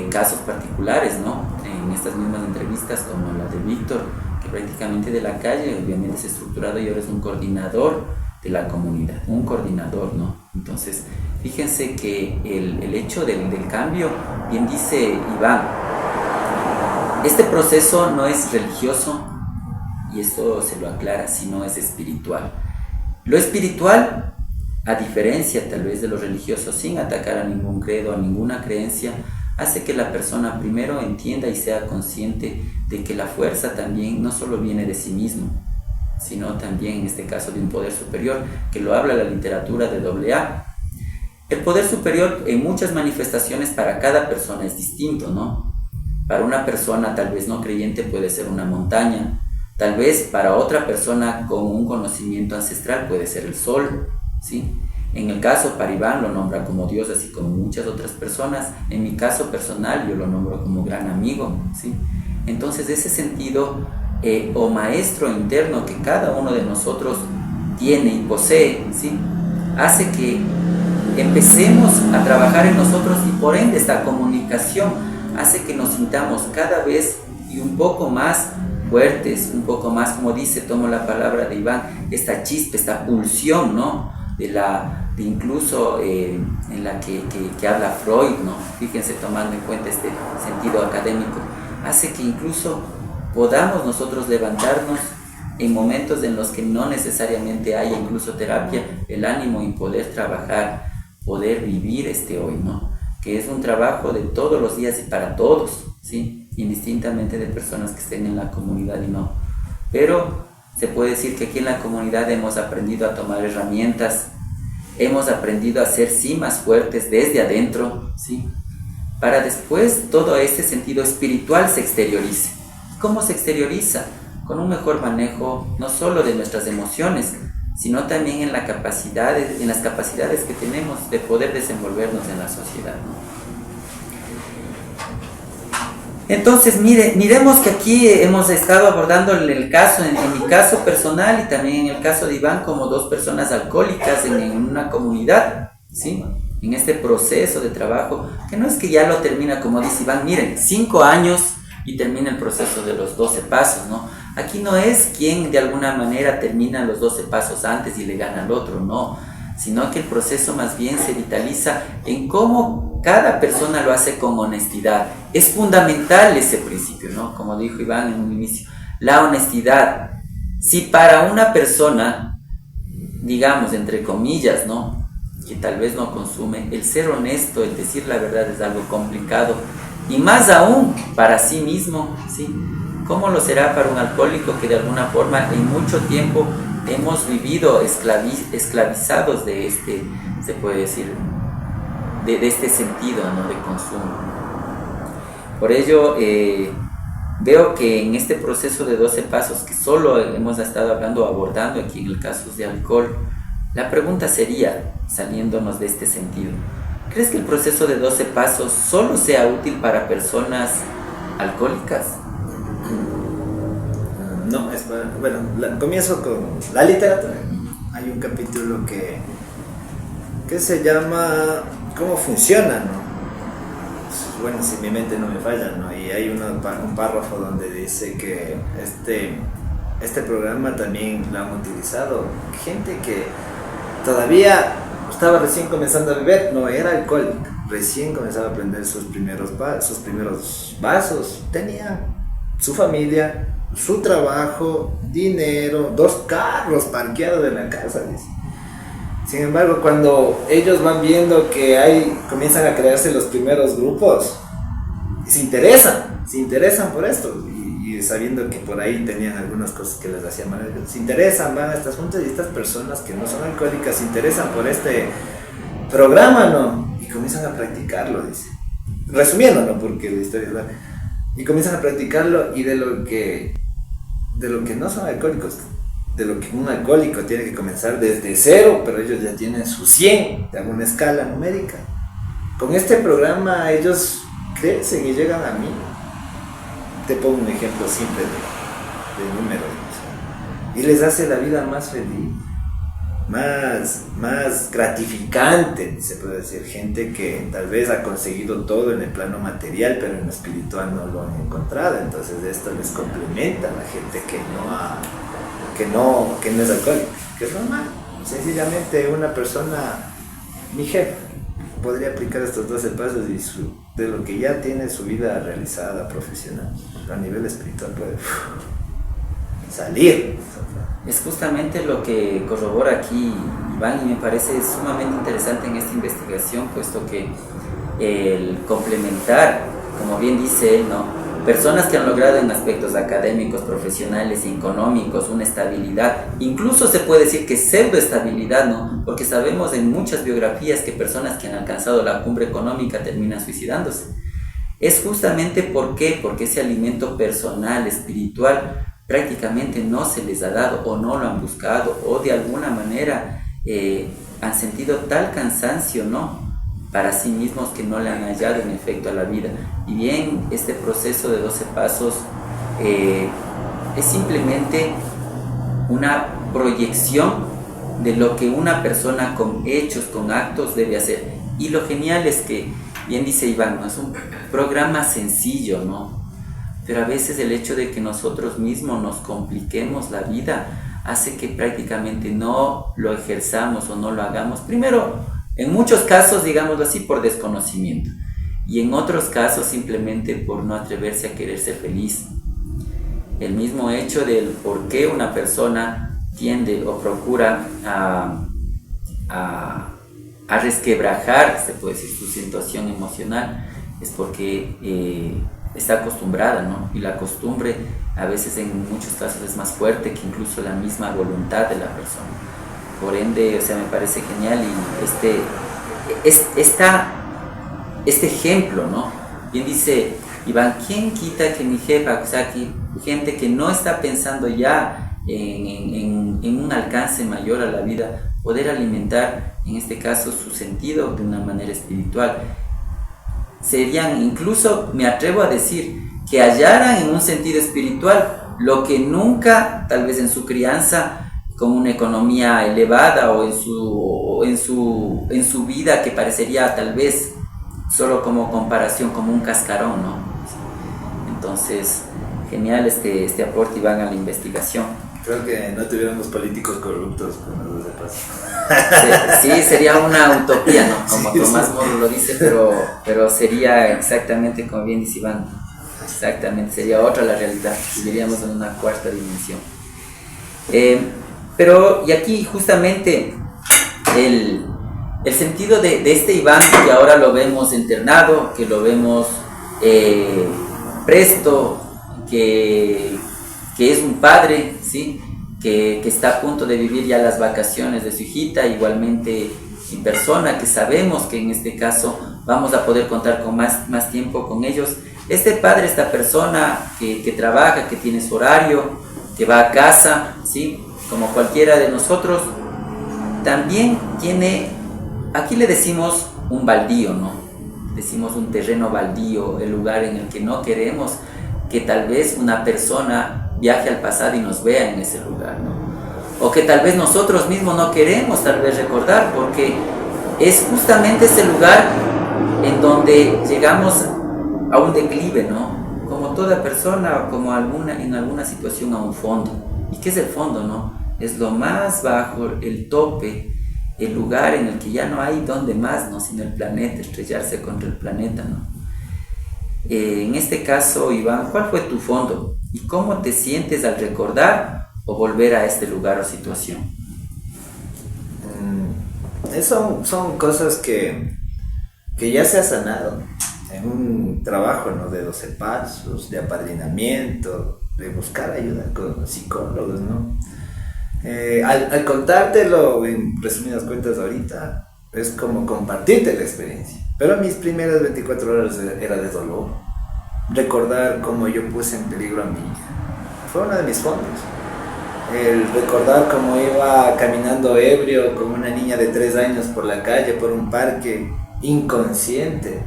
Speaker 1: casos particulares, ¿no? En estas mismas entrevistas, como la de Víctor, que prácticamente de la calle, obviamente es estructurado y ahora es un coordinador de la comunidad, un coordinador, ¿no? Entonces, fíjense que el hecho del cambio, bien dice Iván, este proceso no es religioso, y esto se lo aclara, sino es espiritual. Lo espiritual, a diferencia tal vez de lo religioso, sin atacar a ningún credo, a ninguna creencia, hace que la persona primero entienda y sea consciente de que la fuerza también no solo viene de sí mismo, sino también en este caso de un poder superior, que lo habla la literatura de AA. El poder superior en muchas manifestaciones para cada persona es distinto, ¿no? Para una persona tal vez no creyente puede ser una montaña, tal vez para otra persona con un conocimiento ancestral puede ser el sol, ¿sí? En el caso para Iván lo nombra como Dios, así como muchas otras personas. En mi caso personal yo lo nombro como gran amigo, ¿sí? Entonces ese sentido o maestro interno que cada uno de nosotros tiene y posee, ¿sí? Hace que empecemos a trabajar en nosotros, y por ende esta comunicación hace que nos sintamos cada vez y un poco más fuertes, un poco más, como dice, tomo la palabra de Iván, esta chispa, esta pulsión, ¿no? De incluso en la que habla Freud, ¿no? Fíjense, tomando en cuenta este sentido académico, hace que incluso podamos nosotros levantarnos en momentos en los que no necesariamente haya incluso terapia, el ánimo en poder trabajar, poder vivir este hoy, ¿no? Que es un trabajo de todos los días y para todos, ¿sí? Indistintamente de personas que estén en la comunidad y no. Pero se puede decir que aquí en la comunidad hemos aprendido a tomar herramientas, hemos aprendido a ser sí más fuertes desde adentro, ¿sí? Para después todo ese sentido espiritual se exteriorice. ¿Cómo se exterioriza? Con un mejor manejo no solo de nuestras emociones, sino también en las capacidades que tenemos de poder desenvolvernos en la sociedad, ¿no? Entonces, miremos que aquí hemos estado abordando el caso, en mi caso personal y también en el caso de Iván, como dos personas alcohólicas en una comunidad, ¿sí? En este proceso de trabajo, que no es que ya lo termina, como dice Iván, miren, 5 años y termina el proceso de los 12 pasos, ¿no? Aquí no es quien de alguna manera termina los 12 pasos antes y le gana al otro, no, sino que el proceso más bien se vitaliza en cómo cada persona lo hace con honestidad. Es fundamental ese principio, ¿no? Como dijo Iván en un inicio, la honestidad. Si para una persona, digamos, entre comillas, ¿no?, que tal vez no consume, el ser honesto, el decir la verdad es algo complicado, y más aún para sí mismo, ¿sí? ¿Cómo lo será para un alcohólico que de alguna forma en mucho tiempo hemos vivido esclavizados de este, se puede decir, de este sentido, ¿no?, de consumo? Por ello, veo que en este proceso de 12 pasos que solo hemos estado abordando aquí en el caso de alcohol, la pregunta sería, saliéndonos de este sentido, ¿crees que el proceso de 12 pasos solo sea útil para personas alcohólicas?
Speaker 2: No, bueno, comienzo con la literatura. Hay un capítulo que se llama ¿Cómo funciona?, ¿no? Bueno, si mi mente no me falla, ¿no? Y hay un párrafo donde dice que este programa también lo han utilizado gente que todavía estaba recién comenzando a beber, no era alcohólica, recién comenzaba a aprender sus primeros vasos, tenía su familia, su trabajo, dinero, 2 carros parqueados en la casa, dice. Sin embargo, cuando ellos van viendo que comienzan a crearse los primeros grupos, se interesan por esto, y sabiendo que por ahí tenían algunas cosas que les hacían mal, se interesan, van a estas juntas, y estas personas que no son alcohólicas se interesan por este programa, ¿no? Y comienzan a practicarlo, dice. Resumiendo, ¿no?, porque la historia es larga. Y comienzan a practicarlo, y de lo que no son alcohólicos, de lo que un alcohólico tiene que comenzar desde 0, pero ellos ya tienen su 100 de alguna escala numérica. Con este programa ellos crecen y llegan a mí. Te pongo un ejemplo simple de números, ¿no? Y les hace la vida más feliz, más gratificante, se puede decir. Gente que tal vez ha conseguido todo en el plano material, pero en lo espiritual no lo han encontrado. Entonces esto les complementa a la gente que no es alcohólica, que es normal. Sencillamente una persona, mi jefe, podría aplicar estos 12 pasos y de lo que ya tiene su vida realizada profesional, a nivel espiritual puede salir.
Speaker 1: Es justamente lo que corrobora aquí Iván, y me parece sumamente interesante en esta investigación, puesto que el complementar, como bien dice él, ¿no?, personas que han logrado en aspectos académicos, profesionales y económicos una estabilidad, incluso se puede decir que pseudoestabilidad, ¿no?, porque sabemos en muchas biografías que personas que han alcanzado la cumbre económica terminan suicidándose. Es justamente porque ese alimento personal, espiritual, prácticamente no se les ha dado, o no lo han buscado, o de alguna manera han sentido tal cansancio, ¿no?, para sí mismos, que no le han hallado en efecto a la vida. Y bien, este proceso de 12 pasos es simplemente una proyección de lo que una persona con hechos, con actos debe hacer. Y lo genial es que bien dice Iván, ¿no? Es un programa sencillo, ¿no? Pero a veces el hecho de que nosotros mismos nos compliquemos la vida hace que prácticamente no lo ejerzamos o no lo hagamos. Primero, en muchos casos, digámoslo así, por desconocimiento. Y en otros casos simplemente por no atreverse a querer ser feliz. El mismo hecho del por qué una persona tiende o procura a resquebrajar, se puede decir, su situación emocional, es porque está acostumbrada, ¿no? Y la costumbre a veces en muchos casos es más fuerte que incluso la misma voluntad de la persona. Por ende, o sea, me parece genial y este ejemplo, ¿no? Bien dice Iván, ¿quién quita que mi jefa, o sea, que gente que no está pensando ya en un alcance mayor a la vida, poder alimentar, en este caso, su sentido de una manera espiritual? Serían, incluso me atrevo a decir, que hallaran en un sentido espiritual lo que nunca, tal vez en su crianza, con una economía elevada o en su vida que parecería tal vez solo como comparación, como un cascarón, ¿no? Entonces, genial este aporte, Iván, a la investigación.
Speaker 2: Creo que no tuviéramos políticos corruptos con los de paz.
Speaker 1: Sí, sería una utopía, ¿no? Como sí, Tomás Moro lo dice, pero sería exactamente como bien dice Iván. Exactamente, sería otra la realidad. Viviríamos en una cuarta dimensión. Y aquí justamente el sentido de este Iván, que ahora lo vemos internado, que lo vemos presto, que es un padre, ¿sí? Que está a punto de vivir ya las vacaciones de su hijita, igualmente en persona, que sabemos que en este caso vamos a poder contar con más tiempo con ellos. Este padre, esta persona que trabaja, que tiene su horario, que va a casa, ¿sí? Como cualquiera de nosotros, también tiene, aquí le decimos un baldío, ¿no? Decimos un terreno baldío, el lugar en el que no queremos que tal vez una persona viaje al pasado y nos vea en ese lugar, ¿no? O que tal vez nosotros mismos no queremos tal vez recordar, porque es justamente ese lugar en donde llegamos a un declive, ¿no? Como toda persona, o como en alguna situación, a un fondo. ¿Y qué es el fondo, no? Es lo más bajo, el tope, el lugar en el que ya no hay donde más, ¿no? Sino el planeta, estrellarse contra el planeta, ¿no? En este caso, Iván, ¿cuál fue tu fondo? ¿Y cómo te sientes al recordar o volver a este lugar o situación?
Speaker 2: Son cosas que ya se ha sanado en un trabajo, ¿no? De 12 pasos, de apadrinamiento, de buscar ayuda con psicólogos, ¿no? Al contártelo en resumidas cuentas ahorita, es como compartirte la experiencia. Pero mis primeras 24 horas era de dolor. Recordar cómo yo puse en peligro a mi hija fue uno de mis fondos. El recordar cómo iba caminando ebrio con una niña de 3 años por la calle, por un parque, inconsciente,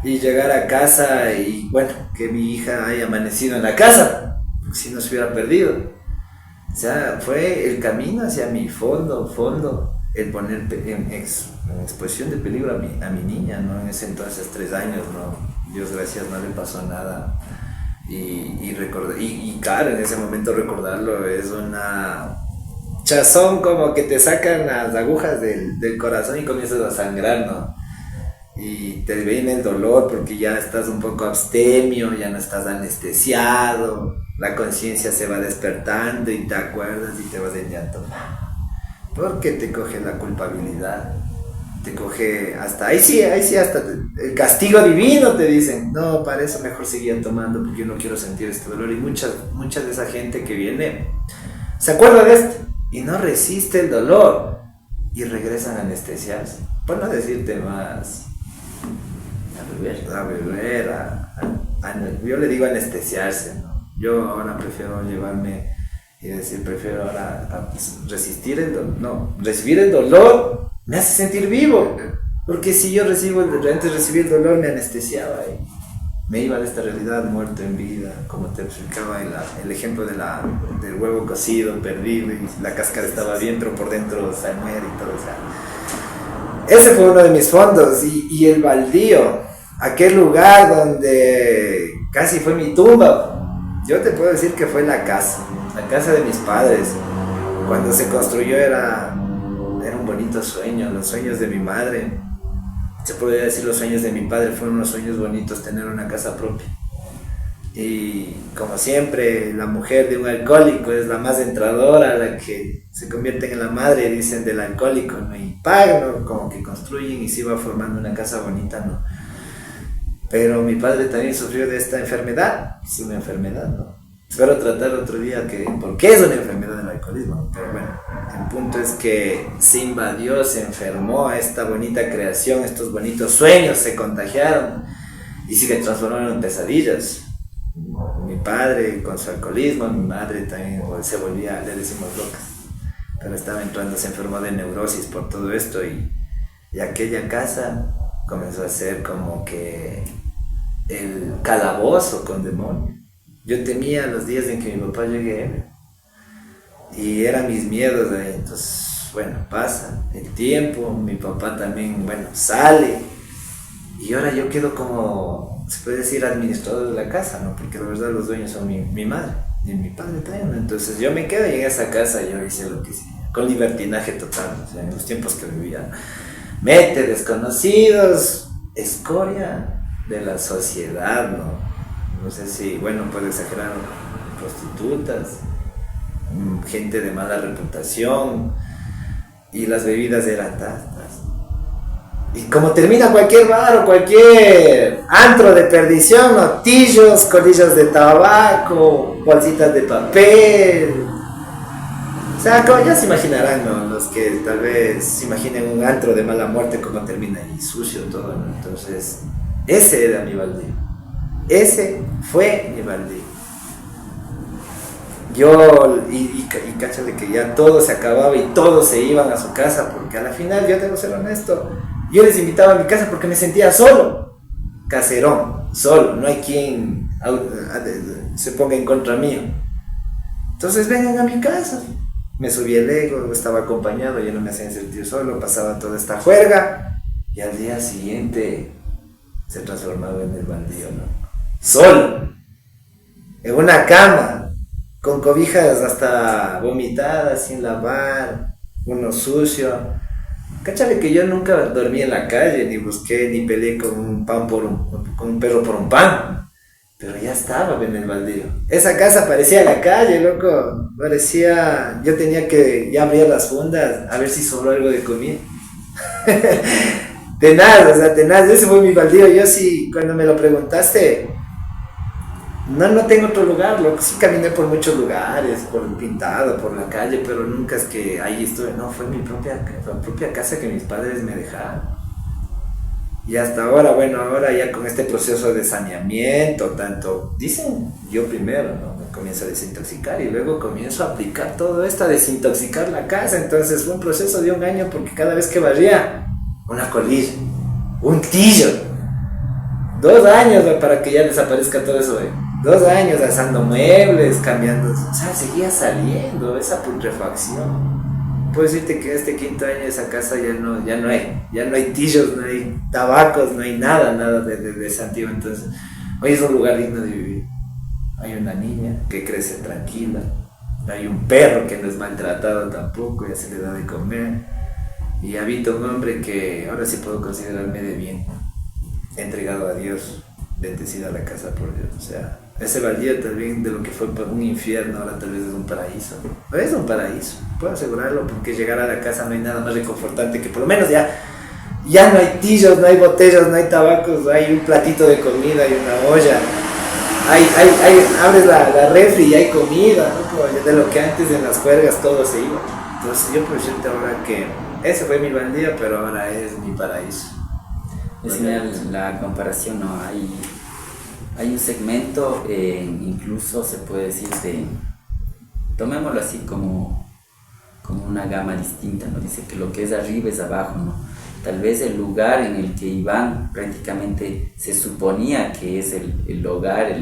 Speaker 2: y llegar a casa y, bueno, que mi hija haya amanecido en la casa, si no se hubiera perdido. O sea, fue el camino hacia mi fondo, el poner en exposición de peligro a mi niña, ¿no? En ese entonces 3 años, ¿no? Dios gracias, no le pasó nada. Y claro, en ese momento recordarlo es una chazón, como que te sacan las agujas del corazón y comienzas a sangrar, ¿no? Y te viene el dolor porque ya estás un poco abstemio, ya no estás anestesiado, la conciencia se va despertando y te acuerdas y te vas en llanto. Porque te coge la culpabilidad, te coge hasta, ahí sí, hasta el castigo divino, te dicen. No, para eso mejor seguía tomando porque yo no quiero sentir este dolor. Y mucha de esa gente que viene se acuerda de esto y no resiste el dolor y regresan a anestesiarse, por no decirte más, a beber, yo le digo anestesiarse, ¿no? Yo ahora prefiero llevarme y decir, prefiero ahora resistir el dolor, no, recibir el dolor me hace sentir vivo, porque si yo antes recibí el dolor me anestesiaba y me iba de esta realidad muerto en vida, como te explicaba el ejemplo del huevo cocido, perdido, y la cáscara estaba bien, pero por dentro se muere y todo. O sea, ese fue uno de mis fondos, y el baldío, aquel lugar donde casi fue mi tumba. Yo te puedo decir que fue la casa de mis padres. Cuando se construyó era un bonito sueño, los sueños de mi madre. Se podría decir los sueños de mi padre fueron unos sueños bonitos, tener una casa propia. Y como siempre, la mujer de un alcohólico es la más entradora, la que se convierte en la madre, dicen, del alcohólico, ¿no? Y pagan, ¿no? Como que construyen y se va formando una casa bonita, ¿no? Pero mi padre también sufrió de esta enfermedad, es una enfermedad, ¿no? Espero tratar otro día por qué es una enfermedad del alcoholismo, pero bueno, el punto es que se invadió, se enfermó a esta bonita creación, estos bonitos sueños se contagiaron y se transformaron en pesadillas. Mi padre con su alcoholismo, mi madre también se volvía, le decimos locas, pero estaba entrando, se enfermó de neurosis por todo esto y aquella casa comenzó a ser como que el calabozo con demonios. Yo temía los días en que mi papá llegue y eran mis miedos de ahí. Entonces, bueno, pasa el tiempo, mi papá también, bueno, sale y ahora yo quedo como, se puede decir, administrador de la casa, ¿no? Porque la verdad los dueños son mi madre y mi padre también, ¿no? Entonces yo me quedo y en esa casa yo hice lo que hice, con libertinaje total, o sea, en los tiempos que vivía. Mete desconocidos, escoria de la sociedad, ¿no? No sé si, bueno, puedo exagerar, prostitutas, gente de mala reputación, y las bebidas eran tantas. Y como termina cualquier bar o cualquier antro de perdición, ¿no? Tillos, colillas de tabaco, bolsitas de papel. O sea, como ya se imaginarán, ¿no? Los que tal vez se imaginen un antro de mala muerte, como termina ahí, sucio todo, ¿no? Entonces, ese era mi baldío. Ese fue mi baldío. Yo, y cáchale que ya todo se acababa y todos se iban a su casa, porque a la final, yo tengo que ser honesto, yo les invitaba a mi casa porque me sentía solo, caserón, solo, no hay quien se ponga en contra mío. Entonces vengan a mi casa. Me subí el ego, estaba acompañado, ya no me hacían sentir solo, pasaba toda esta juerga y al día siguiente se transformaba en el baldío, ¿no? Solo, en una cama, con cobijas hasta vomitadas, sin lavar, uno sucio. Cáchale que yo nunca dormí en la calle, ni busqué, ni peleé con un perro por un pan, pero ya estaba en el baldío. Esa casa parecía la calle, loco, parecía, yo tenía que ya abrir las fundas a ver si sobró algo de comida. Tenaz, o sea, tenaz, ese fue mi baldío. Yo sí, cuando me lo preguntaste, no tengo otro lugar, loco. Sí caminé por muchos lugares, por el Pintado, por la calle, pero nunca es que ahí estuve. No, fue la propia casa que mis padres me dejaron. Y hasta ahora, bueno, ahora ya con este proceso de saneamiento, tanto, dicen, yo primero, ¿no? Me comienzo a desintoxicar y luego comienzo a aplicar todo esto, a desintoxicar la casa. Entonces fue un proceso de 1 año porque cada vez que barría, una colilla, un tillo. 2 años para que ya desaparezca todo eso, 2 años alzando muebles, cambiando, o sea, seguía saliendo esa putrefacción. Puedo decirte que este 5.º año esa casa ya no hay tillos, no hay tabacos, no hay nada de ese antiguo. Entonces, hoy es un lugar digno de vivir. Hay una niña que crece tranquila, hay un perro que no es maltratado tampoco, ya se le da de comer, y habita un hombre que ahora sí puedo considerarme de bien, entregado a Dios, bendecida la casa por Dios. O sea, ese baldío también de lo que fue un infierno, ahora tal vez es un paraíso. Es un paraíso, puedo asegurarlo, porque llegar a la casa no hay nada más reconfortante que por lo menos ya no hay tillos, no hay botellas, no hay tabacos, hay un platito de comida, hay una olla. Abres la refri y hay comida, ¿no? Como de lo que antes en las juergas todo se iba. Entonces yo puedo decirte ahora que ese fue mi baldío, pero ahora es mi paraíso.
Speaker 1: Es genial la comparación, ¿no? Hay un segmento, incluso se puede decir tomémoslo así como una gama distinta, ¿no? Dice que lo que es arriba es abajo, ¿no? Tal vez el lugar en el que Iván prácticamente se suponía que es el hogar,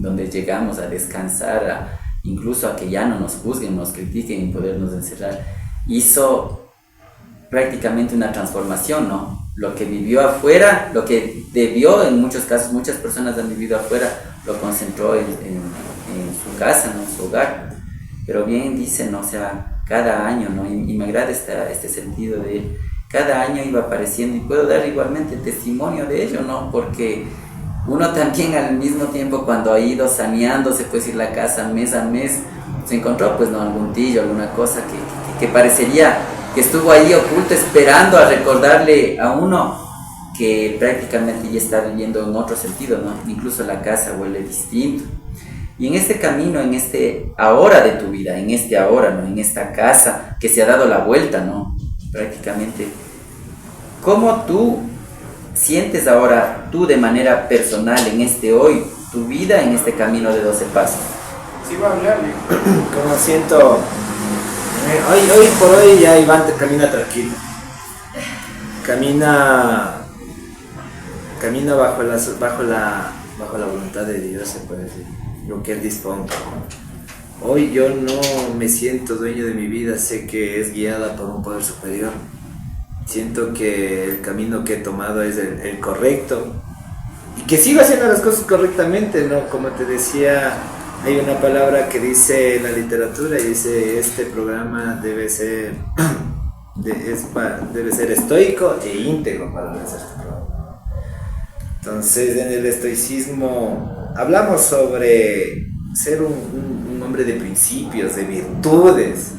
Speaker 1: donde llegamos a descansar, incluso a que ya no nos juzguen, nos critiquen y podernos encerrar, hizo prácticamente una transformación, ¿no? lo que vivió afuera, lo que debió, en muchos casos, muchas personas han vivido afuera, lo concentró en su casa, ¿no? En su hogar. Pero bien dicen, ¿no? O sea, cada año, ¿no? Y me agrada este sentido de él. Cada año iba apareciendo, y puedo dar igualmente testimonio de ello, ¿no? Porque uno también al mismo tiempo, cuando ha ido saneando, se puede decir, la casa mes a mes, se encontró pues, ¿no? Algún tillo, alguna cosa que parecería que estuvo ahí oculto, esperando a recordarle a uno que prácticamente ya está viviendo en otro sentido, ¿no? Incluso la casa huele distinto. Y en este camino, en este ahora de tu vida, en este ahora, ¿no? En esta casa que se ha dado la vuelta, ¿no? Prácticamente, ¿cómo tú sientes ahora, tú de manera personal, en este hoy, tu vida en este camino de 12 pasos?
Speaker 2: Sí, va a hablarle. Como siento, hoy por hoy ya Iván camina tranquilo. Camina bajo la voluntad de Dios, se puede decir, lo que Él disponga. Hoy yo no me siento dueño de mi vida, sé que es guiada por un poder superior. Siento que el camino que he tomado es el correcto y que sigo haciendo las cosas correctamente, ¿no? Como te decía, hay una palabra que dice en la literatura y dice: este programa debe ser estoico e íntegro para vencer este programa. Entonces, en el estoicismo hablamos sobre ser un hombre de principios, de virtudes,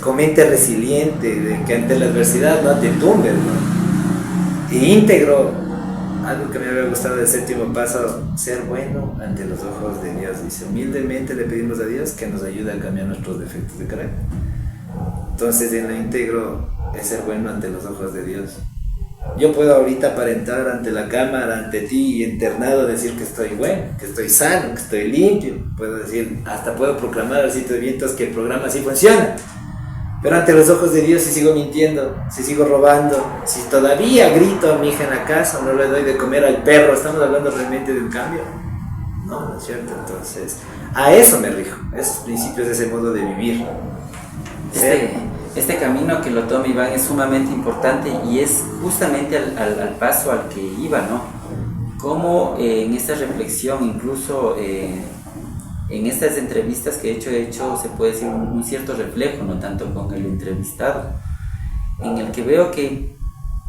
Speaker 2: con mente resiliente, de que ante la adversidad no te tumbes, ¿no? Y íntegro, algo que me había gustado del séptimo paso, ser bueno ante los ojos de Dios. Dice, humildemente le pedimos a Dios que nos ayude a cambiar nuestros defectos de carácter. Entonces, en lo íntegro es ser bueno ante los ojos de Dios. Yo puedo ahorita aparentar ante la cámara, ante ti y internado, decir que estoy bueno, que estoy sano, que estoy limpio. Puedo decir, hasta puedo proclamar al sitio de vientos que el programa sí funciona. Pero ante los ojos de Dios, si sigo mintiendo, si sigo robando, si todavía grito a mi hija en la casa, no le doy de comer al perro, ¿estamos hablando realmente de un cambio? No, no es cierto. Entonces, a eso me rijo, a esos principios, ese modo de vivir.
Speaker 1: Este camino que lo toma Iván es sumamente importante y es justamente al paso al que iba, ¿no? Como en esta reflexión, incluso en estas entrevistas que he hecho se puede decir un cierto reflejo, no tanto con el entrevistado, en el que veo que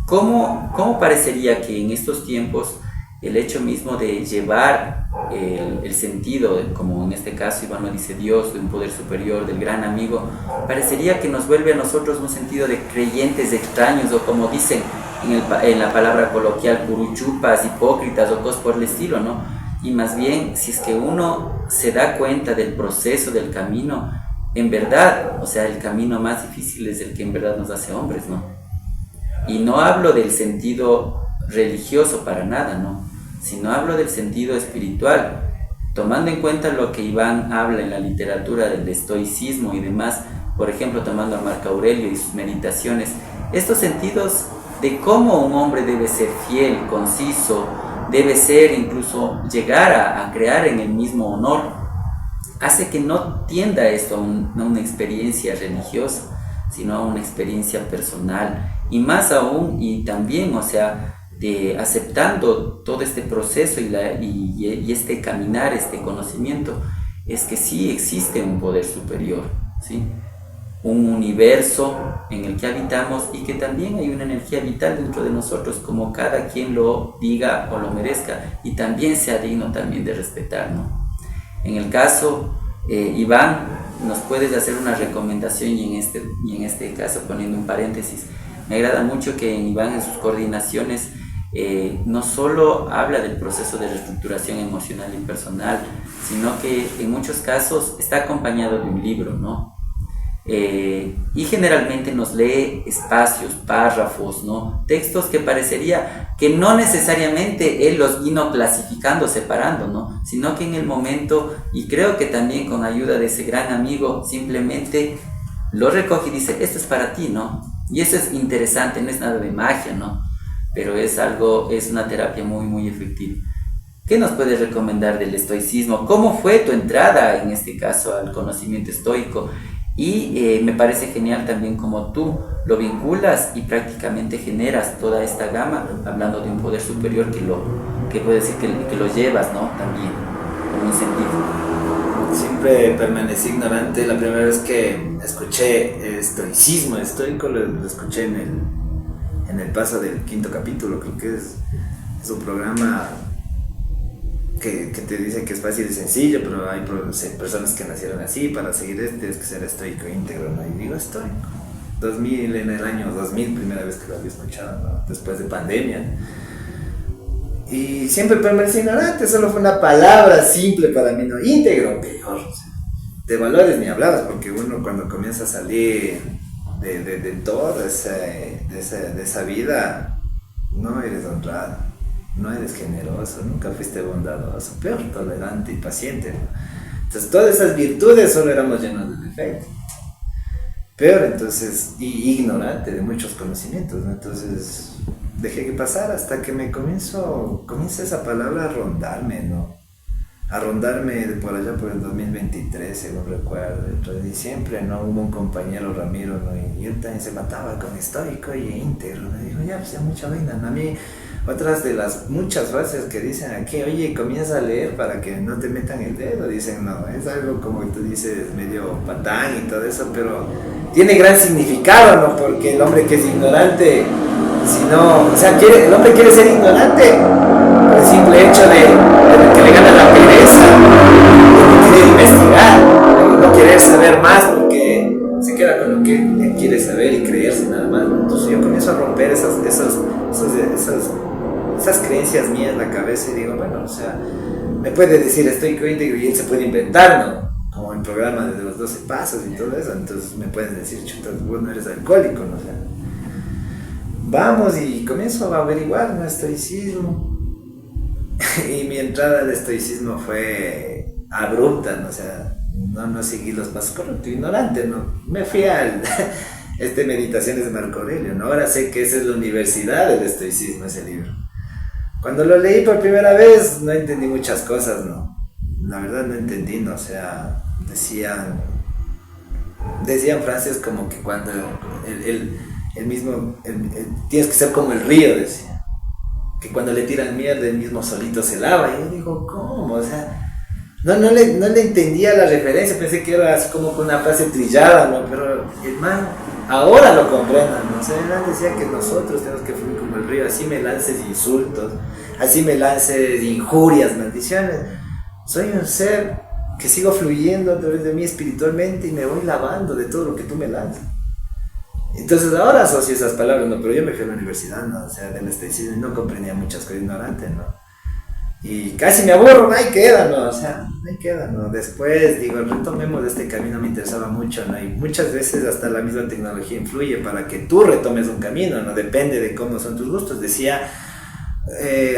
Speaker 1: cómo parecería que en estos tiempos el hecho mismo de llevar el sentido, como en este caso Iván lo dice, Dios, de un poder superior, del gran amigo, parecería que nos vuelve a nosotros un sentido de creyentes extraños, o como dicen en la palabra coloquial, curuchupas, hipócritas o cosas por el estilo, ¿no? Y más bien, si es que uno se da cuenta del proceso, del camino, en verdad, o sea, el camino más difícil es el que en verdad nos hace hombres, ¿no? Y no hablo del sentido religioso para nada, ¿no? Sino hablo del sentido espiritual, tomando en cuenta lo que Iván habla en la literatura del estoicismo y demás, por ejemplo, tomando a Marco Aurelio y sus meditaciones, estos sentidos de cómo un hombre debe ser fiel, conciso, debe ser incluso llegar a crear en el mismo honor, hace que no tienda esto a una experiencia religiosa, sino a una experiencia personal, y más aún, y también, o sea, de aceptando todo este proceso y este caminar, este conocimiento, es que sí existe un poder superior, ¿sí? Un universo en el que habitamos y que también hay una energía vital dentro de nosotros, como cada quien lo diga o lo merezca, y también sea digno también de respetar, ¿no? En el caso, Iván, ¿nos puedes hacer una recomendación? Y en este caso, poniendo un paréntesis, me agrada mucho que Iván en sus coordinaciones no solo habla del proceso de reestructuración emocional y personal, sino que en muchos casos está acompañado de un libro, ¿no? Y generalmente nos lee espacios, párrafos, ¿no? Textos que parecería que no necesariamente él los vino clasificando, separando, ¿no? Sino que en el momento, y creo que también con ayuda de ese gran amigo, simplemente lo recoge y dice, esto es para ti, ¿no? Y eso es interesante, no es nada de magia, ¿no? Pero es una terapia muy, muy efectiva. ¿Qué nos puedes recomendar del estoicismo? ¿Cómo fue tu entrada, en este caso, al conocimiento estoico? Y me parece genial también como tú lo vinculas y prácticamente generas toda esta gama, hablando de un poder superior que puede decir que lo llevas, ¿no? También, como un sentido.
Speaker 2: Siempre permanecí ignorante. La primera vez que escuché estoicismo estoico lo escuché en el paso del 5.º capítulo. Creo que es un programa que te dice que es fácil y sencillo, pero hay personas que nacieron así. Para seguir tienes que ser estoico íntegro, ¿no? Y digo estoico. 2000, en el año 2000, primera vez que lo había escuchado, ¿no? Después de pandemia. Y siempre permanecí ignorante, solo fue una palabra simple para mí, ¿no? Íntegro, peor. O sea, de valores ni hablabas, porque uno cuando comienza a salir de toda esa vida, no eres honrado, no eres generoso, nunca fuiste bondadoso, peor, tolerante y paciente, ¿no? Entonces todas esas virtudes solo éramos llenos de defectos. Peor, entonces, y ignorante de muchos conocimientos, ¿no? Entonces dejé que pasara hasta que comienza esa palabra a rondarme, ¿no? A rondarme de por allá por el 2023, según recuerdo, dentro de diciembre, ¿no? Hubo un compañero, Ramiro, ¿no? Y él también se mataba con estoico y íntegro, me dijo, ya, pues ya mucha vaina, ¿no? A mí, otras de las muchas frases que dicen aquí, oye, comienza a leer para que no te metan el dedo, dicen, no, es algo como que tú dices, medio patán y todo eso, pero tiene gran significado, ¿no? Porque el hombre que es ignorante, si no, o sea, el hombre quiere ser ignorante por el simple hecho de que le gana la pereza, de que quiere investigar, de no querer saber más porque se queda con lo que él quiere saber y creerse nada más, ¿no? Entonces yo comienzo a romper esas creencias mías en la cabeza y digo, bueno, o sea, me puede decir estoico íntegro y él se puede inventar, ¿no? Como el programa de los 12 pasos y todo eso, entonces me pueden decir, chuta, vos no eres alcohólico, ¿no? O sea, vamos y comienzo a averiguar, ¿no? Estoicismo. Y mi entrada al estoicismo fue abrupta, ¿no? O sea, no seguí los pasos correctos, ignorante, ¿no? Me fui al Meditaciones de Marco Aurelio, ¿no? Ahora sé que esa es la universidad del estoicismo, ese libro. Cuando lo leí por primera vez no entendí muchas cosas, ¿no? La verdad no entendí, ¿no? O sea, decían frases como que cuando tienes que ser como el río, decía. Que cuando le tiran mierda, el mismo solito se lava. Y yo digo, ¿cómo? O sea, no le entendía la referencia, pensé que era así como con una frase trillada, ¿no? Pero el man ahora lo comprendo, ¿no? O sea, el man decía que nosotros tenemos que fluir como el río, así me lances insultos, así me lances injurias, maldiciones. Soy un ser que sigo fluyendo a través de mí espiritualmente y me voy lavando de todo lo que tú me lanzas. Entonces ahora asocio esas palabras, ¿no? Pero yo me fui a la universidad, ¿no? O sea, del estoicismo y no comprendía muchas cosas, ignorante, ¿no? Y casi me aburro, ahí queda, ¿no? O sea, ahí queda, ¿no? Después, digo, retomemos este camino, me interesaba mucho, ¿no? Y muchas veces hasta la misma tecnología influye para que tú retomes un camino, ¿no? Depende de cómo son tus gustos. Decía,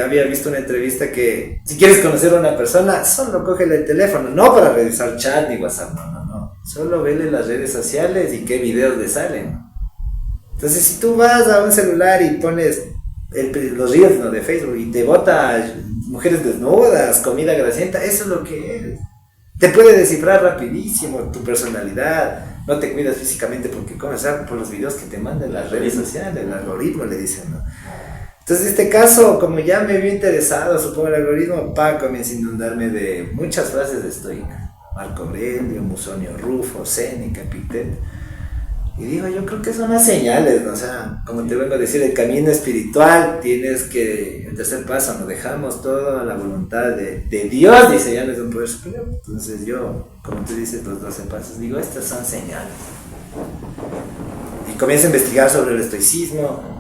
Speaker 2: había visto una entrevista que si quieres conocer a una persona, solo cógele el teléfono, no para revisar chat ni WhatsApp, no. Solo vele las redes sociales y qué videos le salen. Entonces, si tú vas a un celular y pones los reels, ¿no? De Facebook y te bota mujeres desnudas, comida grasienta, eso es lo que eres. Te puede descifrar rapidísimo tu personalidad, no te cuidas físicamente porque comes por los videos que te mandan las redes sociales, el algoritmo le dicen, ¿no? Entonces, en este caso, como ya me vio interesado, supongo el algoritmo, comienza a inundarme de muchas frases de estoica. Marco Aurelio, Musonio Rufo, Séneca, Epicteto. Y digo, yo creo que son las señales, ¿no? O sea, como te vengo a decir, el camino espiritual, tienes que, el tercer paso, nos dejamos todo a la voluntad de Dios, dice, ya no es un poder superior. Entonces yo, como tú dices, los 12 pasos, digo, estas son señales. Y comienzo a investigar sobre el estoicismo.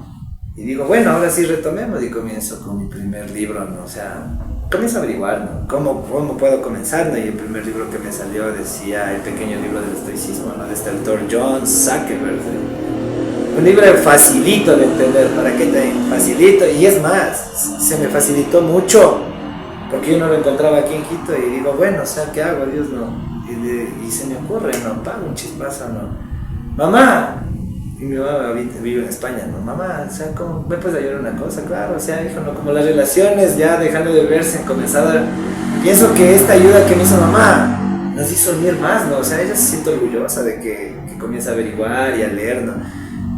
Speaker 2: Y digo, bueno, ahora sí retomemos y comienzo con mi primer libro, ¿no? O sea, comienzo a averiguar, ¿no? ¿Cómo puedo comenzar, ¿no? Y el primer libro que me salió decía El pequeño libro del estoicismo, ¿no? De este autor John Zuckerberg, ¿no? Un libro facilito de entender, ¿para qué te facilito? Y es más, se me facilitó mucho, porque yo no lo encontraba aquí en Quito y digo, bueno, o sea, ¿qué hago? Dios, ¿no? Y se me ocurre, ¿no? Pago un chispazo, ¿no? Mamá, y mi mamá vive en España, ¿no? Mamá, o sea, ¿cómo me puedes ayudar una cosa? Claro, o sea, hijo, ¿no? Como las relaciones ya dejando de verse, han comenzado a... Pienso que esta ayuda que me hizo mamá nos hizo unir más, ¿no? O sea, ella se siente orgullosa de que comienza a averiguar y a leer, ¿no?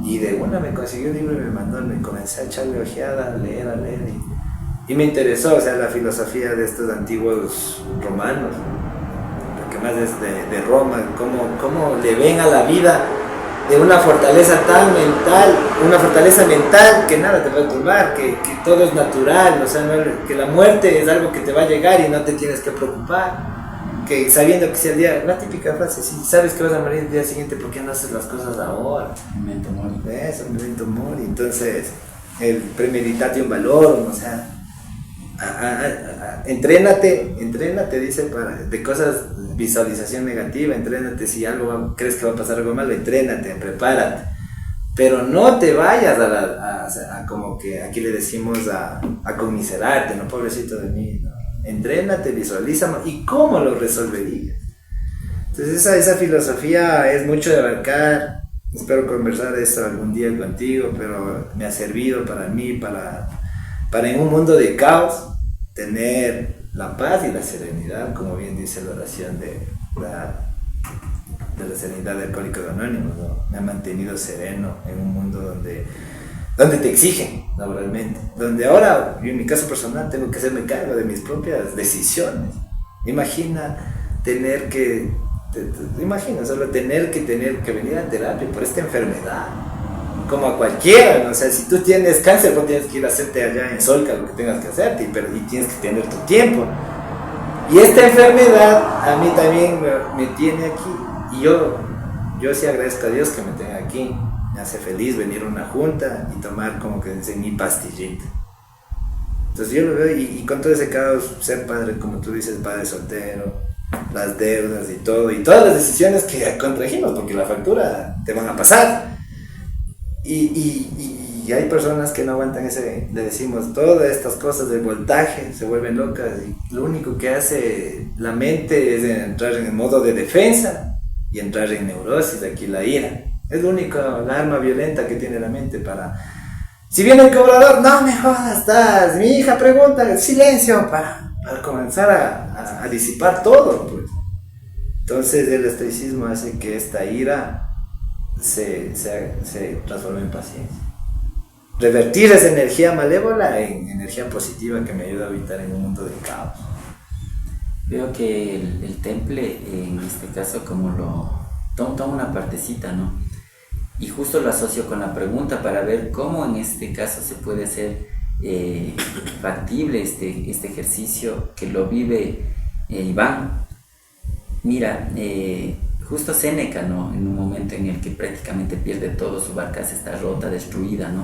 Speaker 2: Y de una me consiguió un libro y me mandó, me comencé a echarle ojeada, a leer, y me interesó, o sea, la filosofía de estos antiguos romanos, lo que más es de Roma, cómo le ven a la vida de una fortaleza tan mental, una fortaleza mental que nada te va a turbar, que todo es natural, o sea, que la muerte es algo que te va a llegar y no te tienes que preocupar. Que sabiendo que si el día, la típica frase, si sabes que vas a morir el día siguiente, ¿por qué no haces las cosas ahora?
Speaker 1: Memento mori.
Speaker 2: Eso, memento mori. Entonces, el premeditatio valor, o sea, entrénate, dice, de cosas, visualización negativa, entrénate, si crees que va a pasar algo malo, entrénate, prepárate. Pero no te vayas a como que aquí le decimos a conmiserarte, no, pobrecito de mí, no. Entrénate, visualiza, ¿y cómo lo resolverías? Entonces esa filosofía es mucho de abarcar. Espero conversar de esto algún día contigo, pero me ha servido para mí, para en un mundo de caos, tener la paz y la serenidad, como bien dice la oración de la serenidad de Alcohólicos Anónimos, ¿no? Me ha mantenido sereno en un mundo donde te exigen laboralmente, donde ahora, yo en mi caso personal, tengo que hacerme cargo de mis propias decisiones. Imagina solo tener que venir a terapia por esta enfermedad, como a cualquiera, ¿no? O sea, si tú tienes cáncer, no tienes que ir a hacerte allá en Solca lo que tengas que hacerte, y tienes que tener tu tiempo. Y esta enfermedad a mí también me tiene aquí, y yo sí agradezco a Dios que me tenga aquí. Me hace feliz venir a una junta y tomar, como que dice, mi pastillita. Entonces yo lo veo, y con todo ese caos, ser padre, como tú dices, padre soltero, las deudas y todo, y todas las decisiones que contrajimos, porque la factura te van a pasar. Y hay personas que no aguantan le decimos, todas estas cosas del voltaje, se vuelven locas, y lo único que hace la mente es entrar en el modo de defensa y entrar en neurosis, aquí la ira. Es la única arma violenta que tiene la mente para... Si viene el cobrador, no me jodas, mi hija pregunta, silencio, para comenzar a disipar todo, pues. Entonces el estoicismo hace que esta ira se transforme en paciencia. Revertir esa energía malévola en energía positiva que me ayuda a habitar en un mundo de caos.
Speaker 1: Veo que el temple, en este caso, como toma una partecita, ¿no? Y justo lo asocio con la pregunta para ver cómo en este caso se puede hacer factible este ejercicio que lo vive Iván. Mira, justo Séneca, ¿no? En un momento en el que prácticamente pierde todo, su barcaza está rota, destruida, ¿no?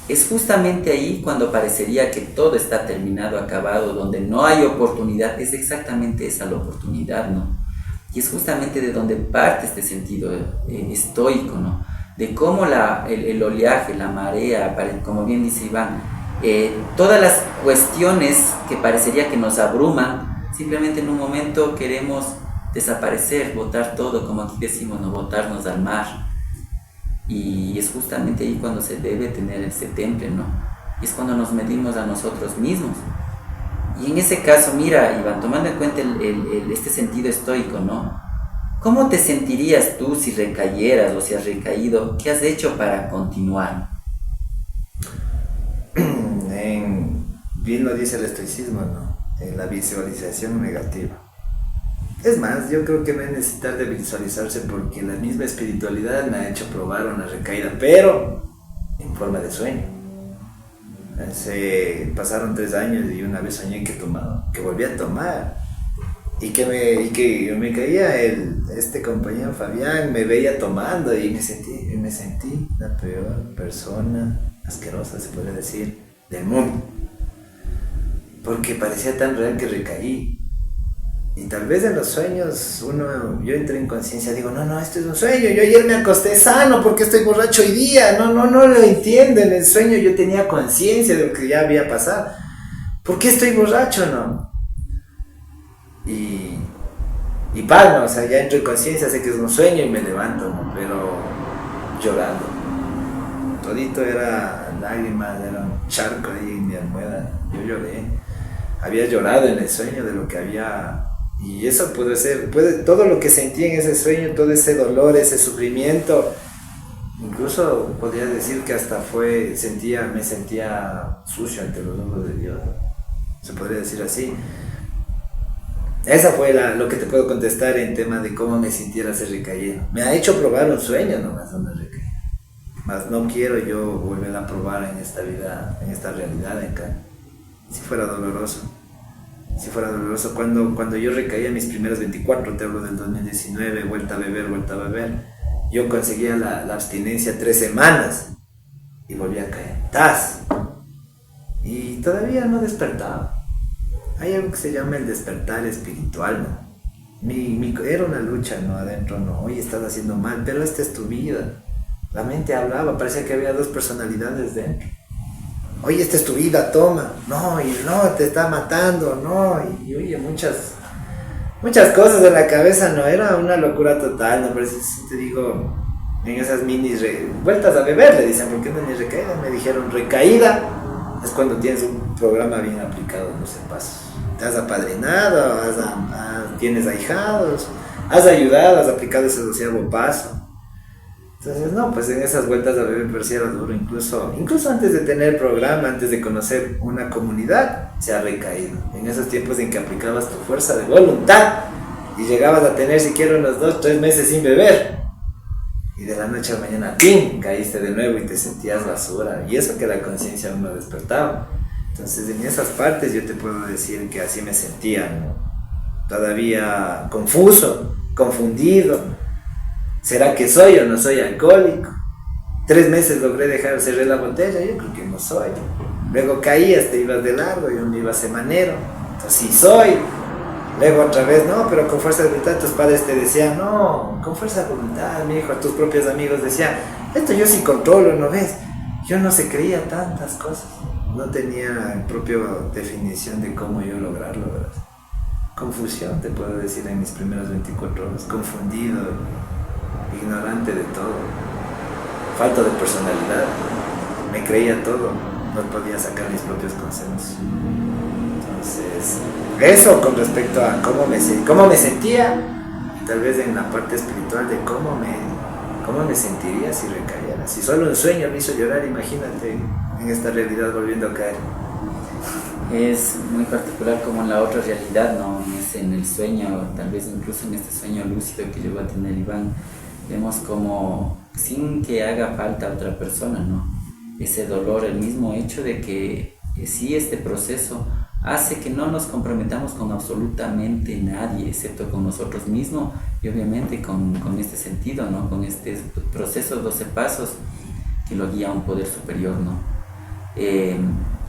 Speaker 1: Es justamente ahí cuando parecería que todo está terminado, acabado, donde no hay oportunidad. Es exactamente esa la oportunidad, ¿no? Y es justamente de donde parte este sentido estoico, ¿no? De cómo el oleaje, la marea, como bien dice Iván, todas las cuestiones que parecería que nos abruman, simplemente en un momento queremos desaparecer, botar todo, como aquí decimos, no, botarnos al mar. Y es justamente ahí cuando se debe tener ese temple, ¿no? Y es cuando nos medimos a nosotros mismos. Y en ese caso, mira, Iván, tomando en cuenta este sentido estoico, ¿no? ¿Cómo te sentirías tú si recayeras o si has recaído? ¿Qué has hecho para continuar?
Speaker 2: Bien lo dice el estoicismo, ¿no? En la visualización negativa. Es más, yo creo que no es necesidad de visualizarse, porque la misma espiritualidad me ha hecho probar una recaída, pero en forma de sueño. Pasaron 3 años y una vez soñé que volví a tomar. Y que me caía este compañero Fabián, me veía tomando y me sentí la peor persona asquerosa, se puede decir, del mundo. Porque parecía tan real que recaí. Y tal vez en los sueños yo entré en conciencia, digo, no, esto es un sueño, yo ayer me acosté sano, ¿por qué estoy borracho hoy día? No lo entiendo, en el sueño yo tenía conciencia de lo que ya había pasado. ¿Por qué estoy borracho, no? Y palma, o sea, ya entro en conciencia, sé que es un sueño y me levanto, ¿no? Pero llorando. Todito era lágrimas, era un charco ahí en mi almohada. Yo lloré. Había llorado en el sueño de lo que había Y eso puede ser, todo lo que sentí en ese sueño, todo ese dolor, ese sufrimiento, incluso podría decir que hasta me sentía sucio ante los ojos de Dios, se podría decir así. Esa fue lo que te puedo contestar en tema de cómo me sintiera ser recaído. Me ha hecho probar un sueño nomás donde recaí. Mas no quiero yo volver a probar en esta vida, en esta realidad acá. Si fuera doloroso. Cuando yo recaía mis primeros 24, te hablo del 2019, vuelta a beber, yo conseguía la abstinencia 3 semanas y volví a caer. ¡Tas! Y todavía no despertaba. Hay algo que se llama el despertar espiritual, ¿no? Era una lucha, ¿no? Adentro, no, oye, estás haciendo mal, pero esta es tu vida. La mente hablaba, parecía que había 2 personalidades dentro. Oye, esta es tu vida, toma. No, y no, te está matando, no. Y oye, muchas cosas en la cabeza, no, era una locura total, ¿no? Pero si te digo, en esas vueltas a beber, le dicen, ¿por qué no ni recaída? Me dijeron, recaída es cuando tienes un programa bien aplicado, 12 pasos. Te has apadrinado, tienes ahijados, has ayudado, has aplicado ese 12º paso. Entonces, no, pues en esas vueltas a beber parecía duro, incluso antes de tener programa, antes de conocer una comunidad, se ha recaído. En esos tiempos en que aplicabas tu fuerza de voluntad y llegabas a tener siquiera unos 2-3 meses sin beber. Y de la noche a la mañana, ¡pim!, caíste de nuevo y te sentías basura. Y eso que la conciencia aún no despertaba. Entonces, en esas partes yo te puedo decir que así me sentía, ¿no? Todavía confuso, confundido. ¿Será que soy o no soy alcohólico? 3 meses logré cerré la botella, yo creo que no soy. Luego caías, te ibas de largo, yo me iba semanero, entonces sí soy. Luego otra vez, no, pero con fuerza de voluntad. Tus padres te decían, no, con fuerza de voluntad, mi hijo. A tus propios amigos decían, esto yo sí controlo, ¿no ves? Yo no se creía tantas cosas, no tenía propia definición de cómo yo lograrlo, ¿verdad? Confusión, te puedo decir, en mis primeras 24 horas, confundido, ignorante de todo, falta de personalidad, me creía todo, no podía sacar mis propios consensos. Entonces, eso con respecto a cómo me sentía, tal vez en la parte espiritual de cómo me sentiría si recayera. Si solo un sueño me hizo llorar, imagínate en esta realidad volviendo a caer.
Speaker 1: Es muy particular como en la otra realidad, ¿no? Es en el sueño, tal vez incluso en este sueño lúcido que llegó a tener Iván, vemos como sin que haga falta otra persona, ¿no? Ese dolor, el mismo hecho de que sí, este proceso hace que no nos comprometamos con absolutamente nadie, excepto con nosotros mismos y obviamente con este sentido, ¿no? Con este proceso 12 pasos que lo guía a un poder superior, ¿no?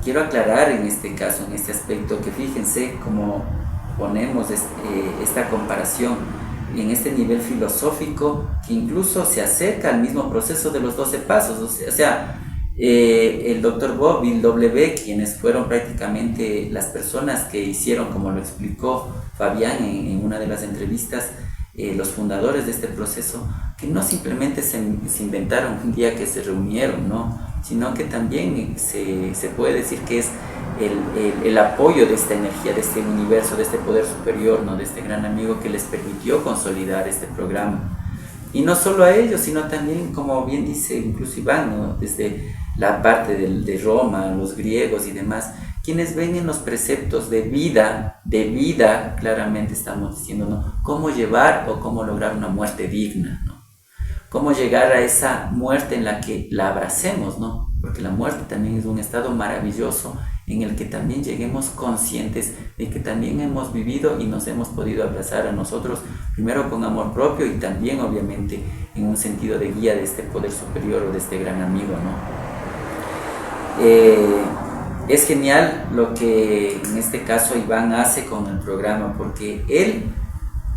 Speaker 1: Quiero aclarar en este caso, en este aspecto, que fíjense cómo ponemos esta comparación en este nivel filosófico que incluso se acerca al mismo proceso de los 12 pasos. O sea, el Dr. Bob y el W, quienes fueron prácticamente las personas que hicieron, como lo explicó Fabián en una de las entrevistas, los fundadores de este proceso, que no simplemente se inventaron un día que se reunieron, ¿no? Sino que también se puede decir que es el apoyo de esta energía, de este universo, de este poder superior, ¿no? De este gran amigo que les permitió consolidar este programa. Y no solo a ellos, sino también, como bien dice incluso Iván, ¿no? Desde la parte de Roma, los griegos y demás, quienes ven en los preceptos de vida, claramente estamos diciendo, ¿no? Cómo llevar o cómo lograr una muerte digna, ¿no? Cómo llegar a esa muerte en la que la abracemos, ¿no? Porque la muerte también es un estado maravilloso en el que también lleguemos conscientes de que también hemos vivido y nos hemos podido abrazar a nosotros, primero con amor propio y también obviamente en un sentido de guía de este poder superior o de este gran amigo, ¿no? Es genial lo que en este caso Iván hace con el programa, porque él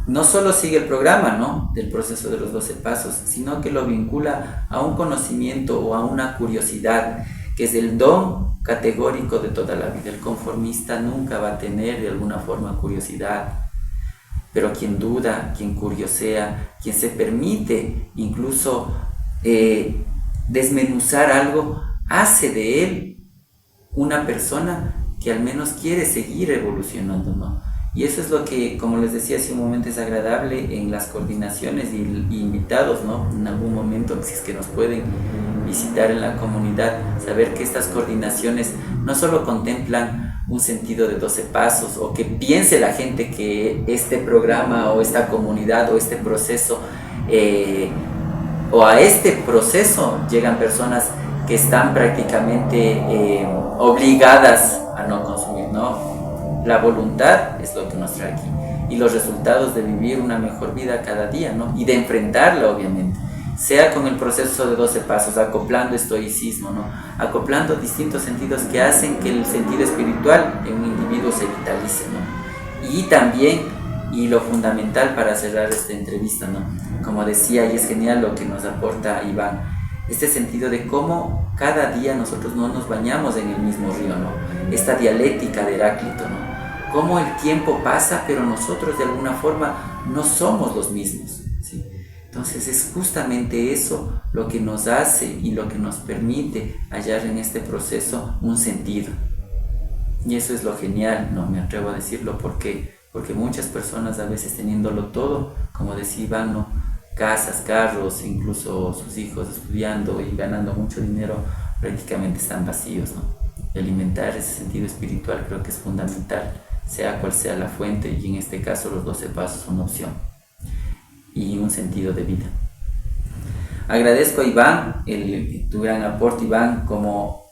Speaker 1: no solo sigue el programa, ¿no?, del proceso de los 12 pasos, sino que lo vincula a un conocimiento o a una curiosidad, que es el don categórico de toda la vida. El conformista nunca va a tener de alguna forma curiosidad, pero quien duda, quien curiosea, quien se permite incluso desmenuzar algo, hace de él una persona que al menos quiere seguir evolucionando, ¿no? Y eso es lo que, como les decía hace un momento, es agradable en las coordinaciones y invitados, ¿no? En algún momento, si es que nos pueden visitar en la comunidad, saber que estas coordinaciones no solo contemplan un sentido de 12 pasos, o que piense la gente que este programa o esta comunidad o este proceso, o a este proceso llegan personas que están prácticamente obligadas a no consumir, ¿no? La voluntad es lo que nos trae aquí, y los resultados de vivir una mejor vida cada día, ¿no? Y de enfrentarla, obviamente, sea con el proceso de 12 pasos, acoplando estoicismo, ¿no? Acoplando distintos sentidos que hacen que el sentido espiritual en un individuo se vitalice, ¿no? Y también, y lo fundamental para cerrar esta entrevista, ¿no? Como decía, y es genial lo que nos aporta Iván, este sentido de cómo cada día nosotros no nos bañamos en el mismo río, ¿no? Esta dialéctica de Heráclito, ¿no? Cómo el tiempo pasa, pero nosotros de alguna forma no somos los mismos, ¿sí? Entonces es justamente eso lo que nos hace y lo que nos permite hallar en este proceso un sentido. Y eso es lo genial, no me atrevo a decirlo, porque muchas personas a veces teniéndolo todo, como decía Iván, ¿no? Casas, carros, incluso sus hijos estudiando y ganando mucho dinero, prácticamente están vacíos, ¿no? Y alimentar ese sentido espiritual creo que es fundamental, sea cual sea la fuente, y en este caso los 12 pasos son una opción y un sentido de vida. Agradezco a Iván tu gran aporte, Iván, como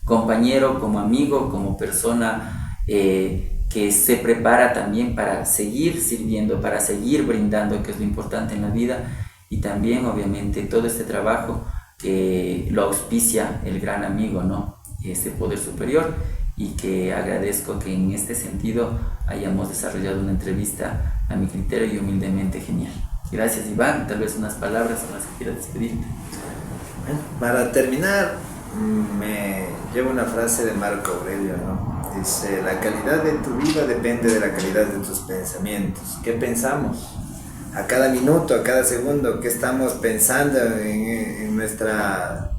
Speaker 1: compañero, como amigo, como persona que se prepara también para seguir sirviendo, para seguir brindando, que es lo importante en la vida, y también obviamente todo este trabajo que lo auspicia el gran amigo, ¿no? Este poder superior, y que agradezco que en este sentido hayamos desarrollado una entrevista a mi criterio y humildemente genial. Gracias, Iván, tal vez unas palabras con las que quieras despedirte.
Speaker 2: Bueno, para terminar, me llevo una frase de Marco Aurelio, ¿no? Dice: la calidad de tu vida depende de la calidad de tus pensamientos. ¿Qué pensamos? A cada minuto, a cada segundo, ¿qué estamos pensando en nuestras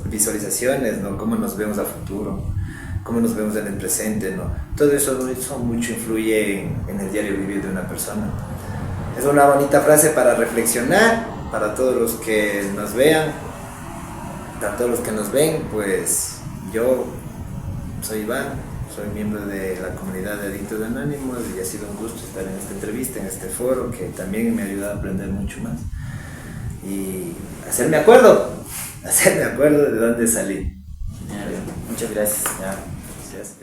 Speaker 2: visualizaciones, ¿no? ¿Cómo nos vemos a futuro? ¿Cómo nos vemos en el presente, ¿no? Todo eso mucho influye en el diario vivir de una persona. Es una bonita frase para reflexionar, para todos los que nos vean, para todos los que nos ven. Pues yo soy Iván, soy miembro de la comunidad de Adictos Anónimos, y ha sido un gusto estar en esta entrevista, en este foro, que también me ha ayudado a aprender mucho más y hacerme acuerdo de dónde salí.
Speaker 1: Muchas gracias.
Speaker 2: Ya, gracias.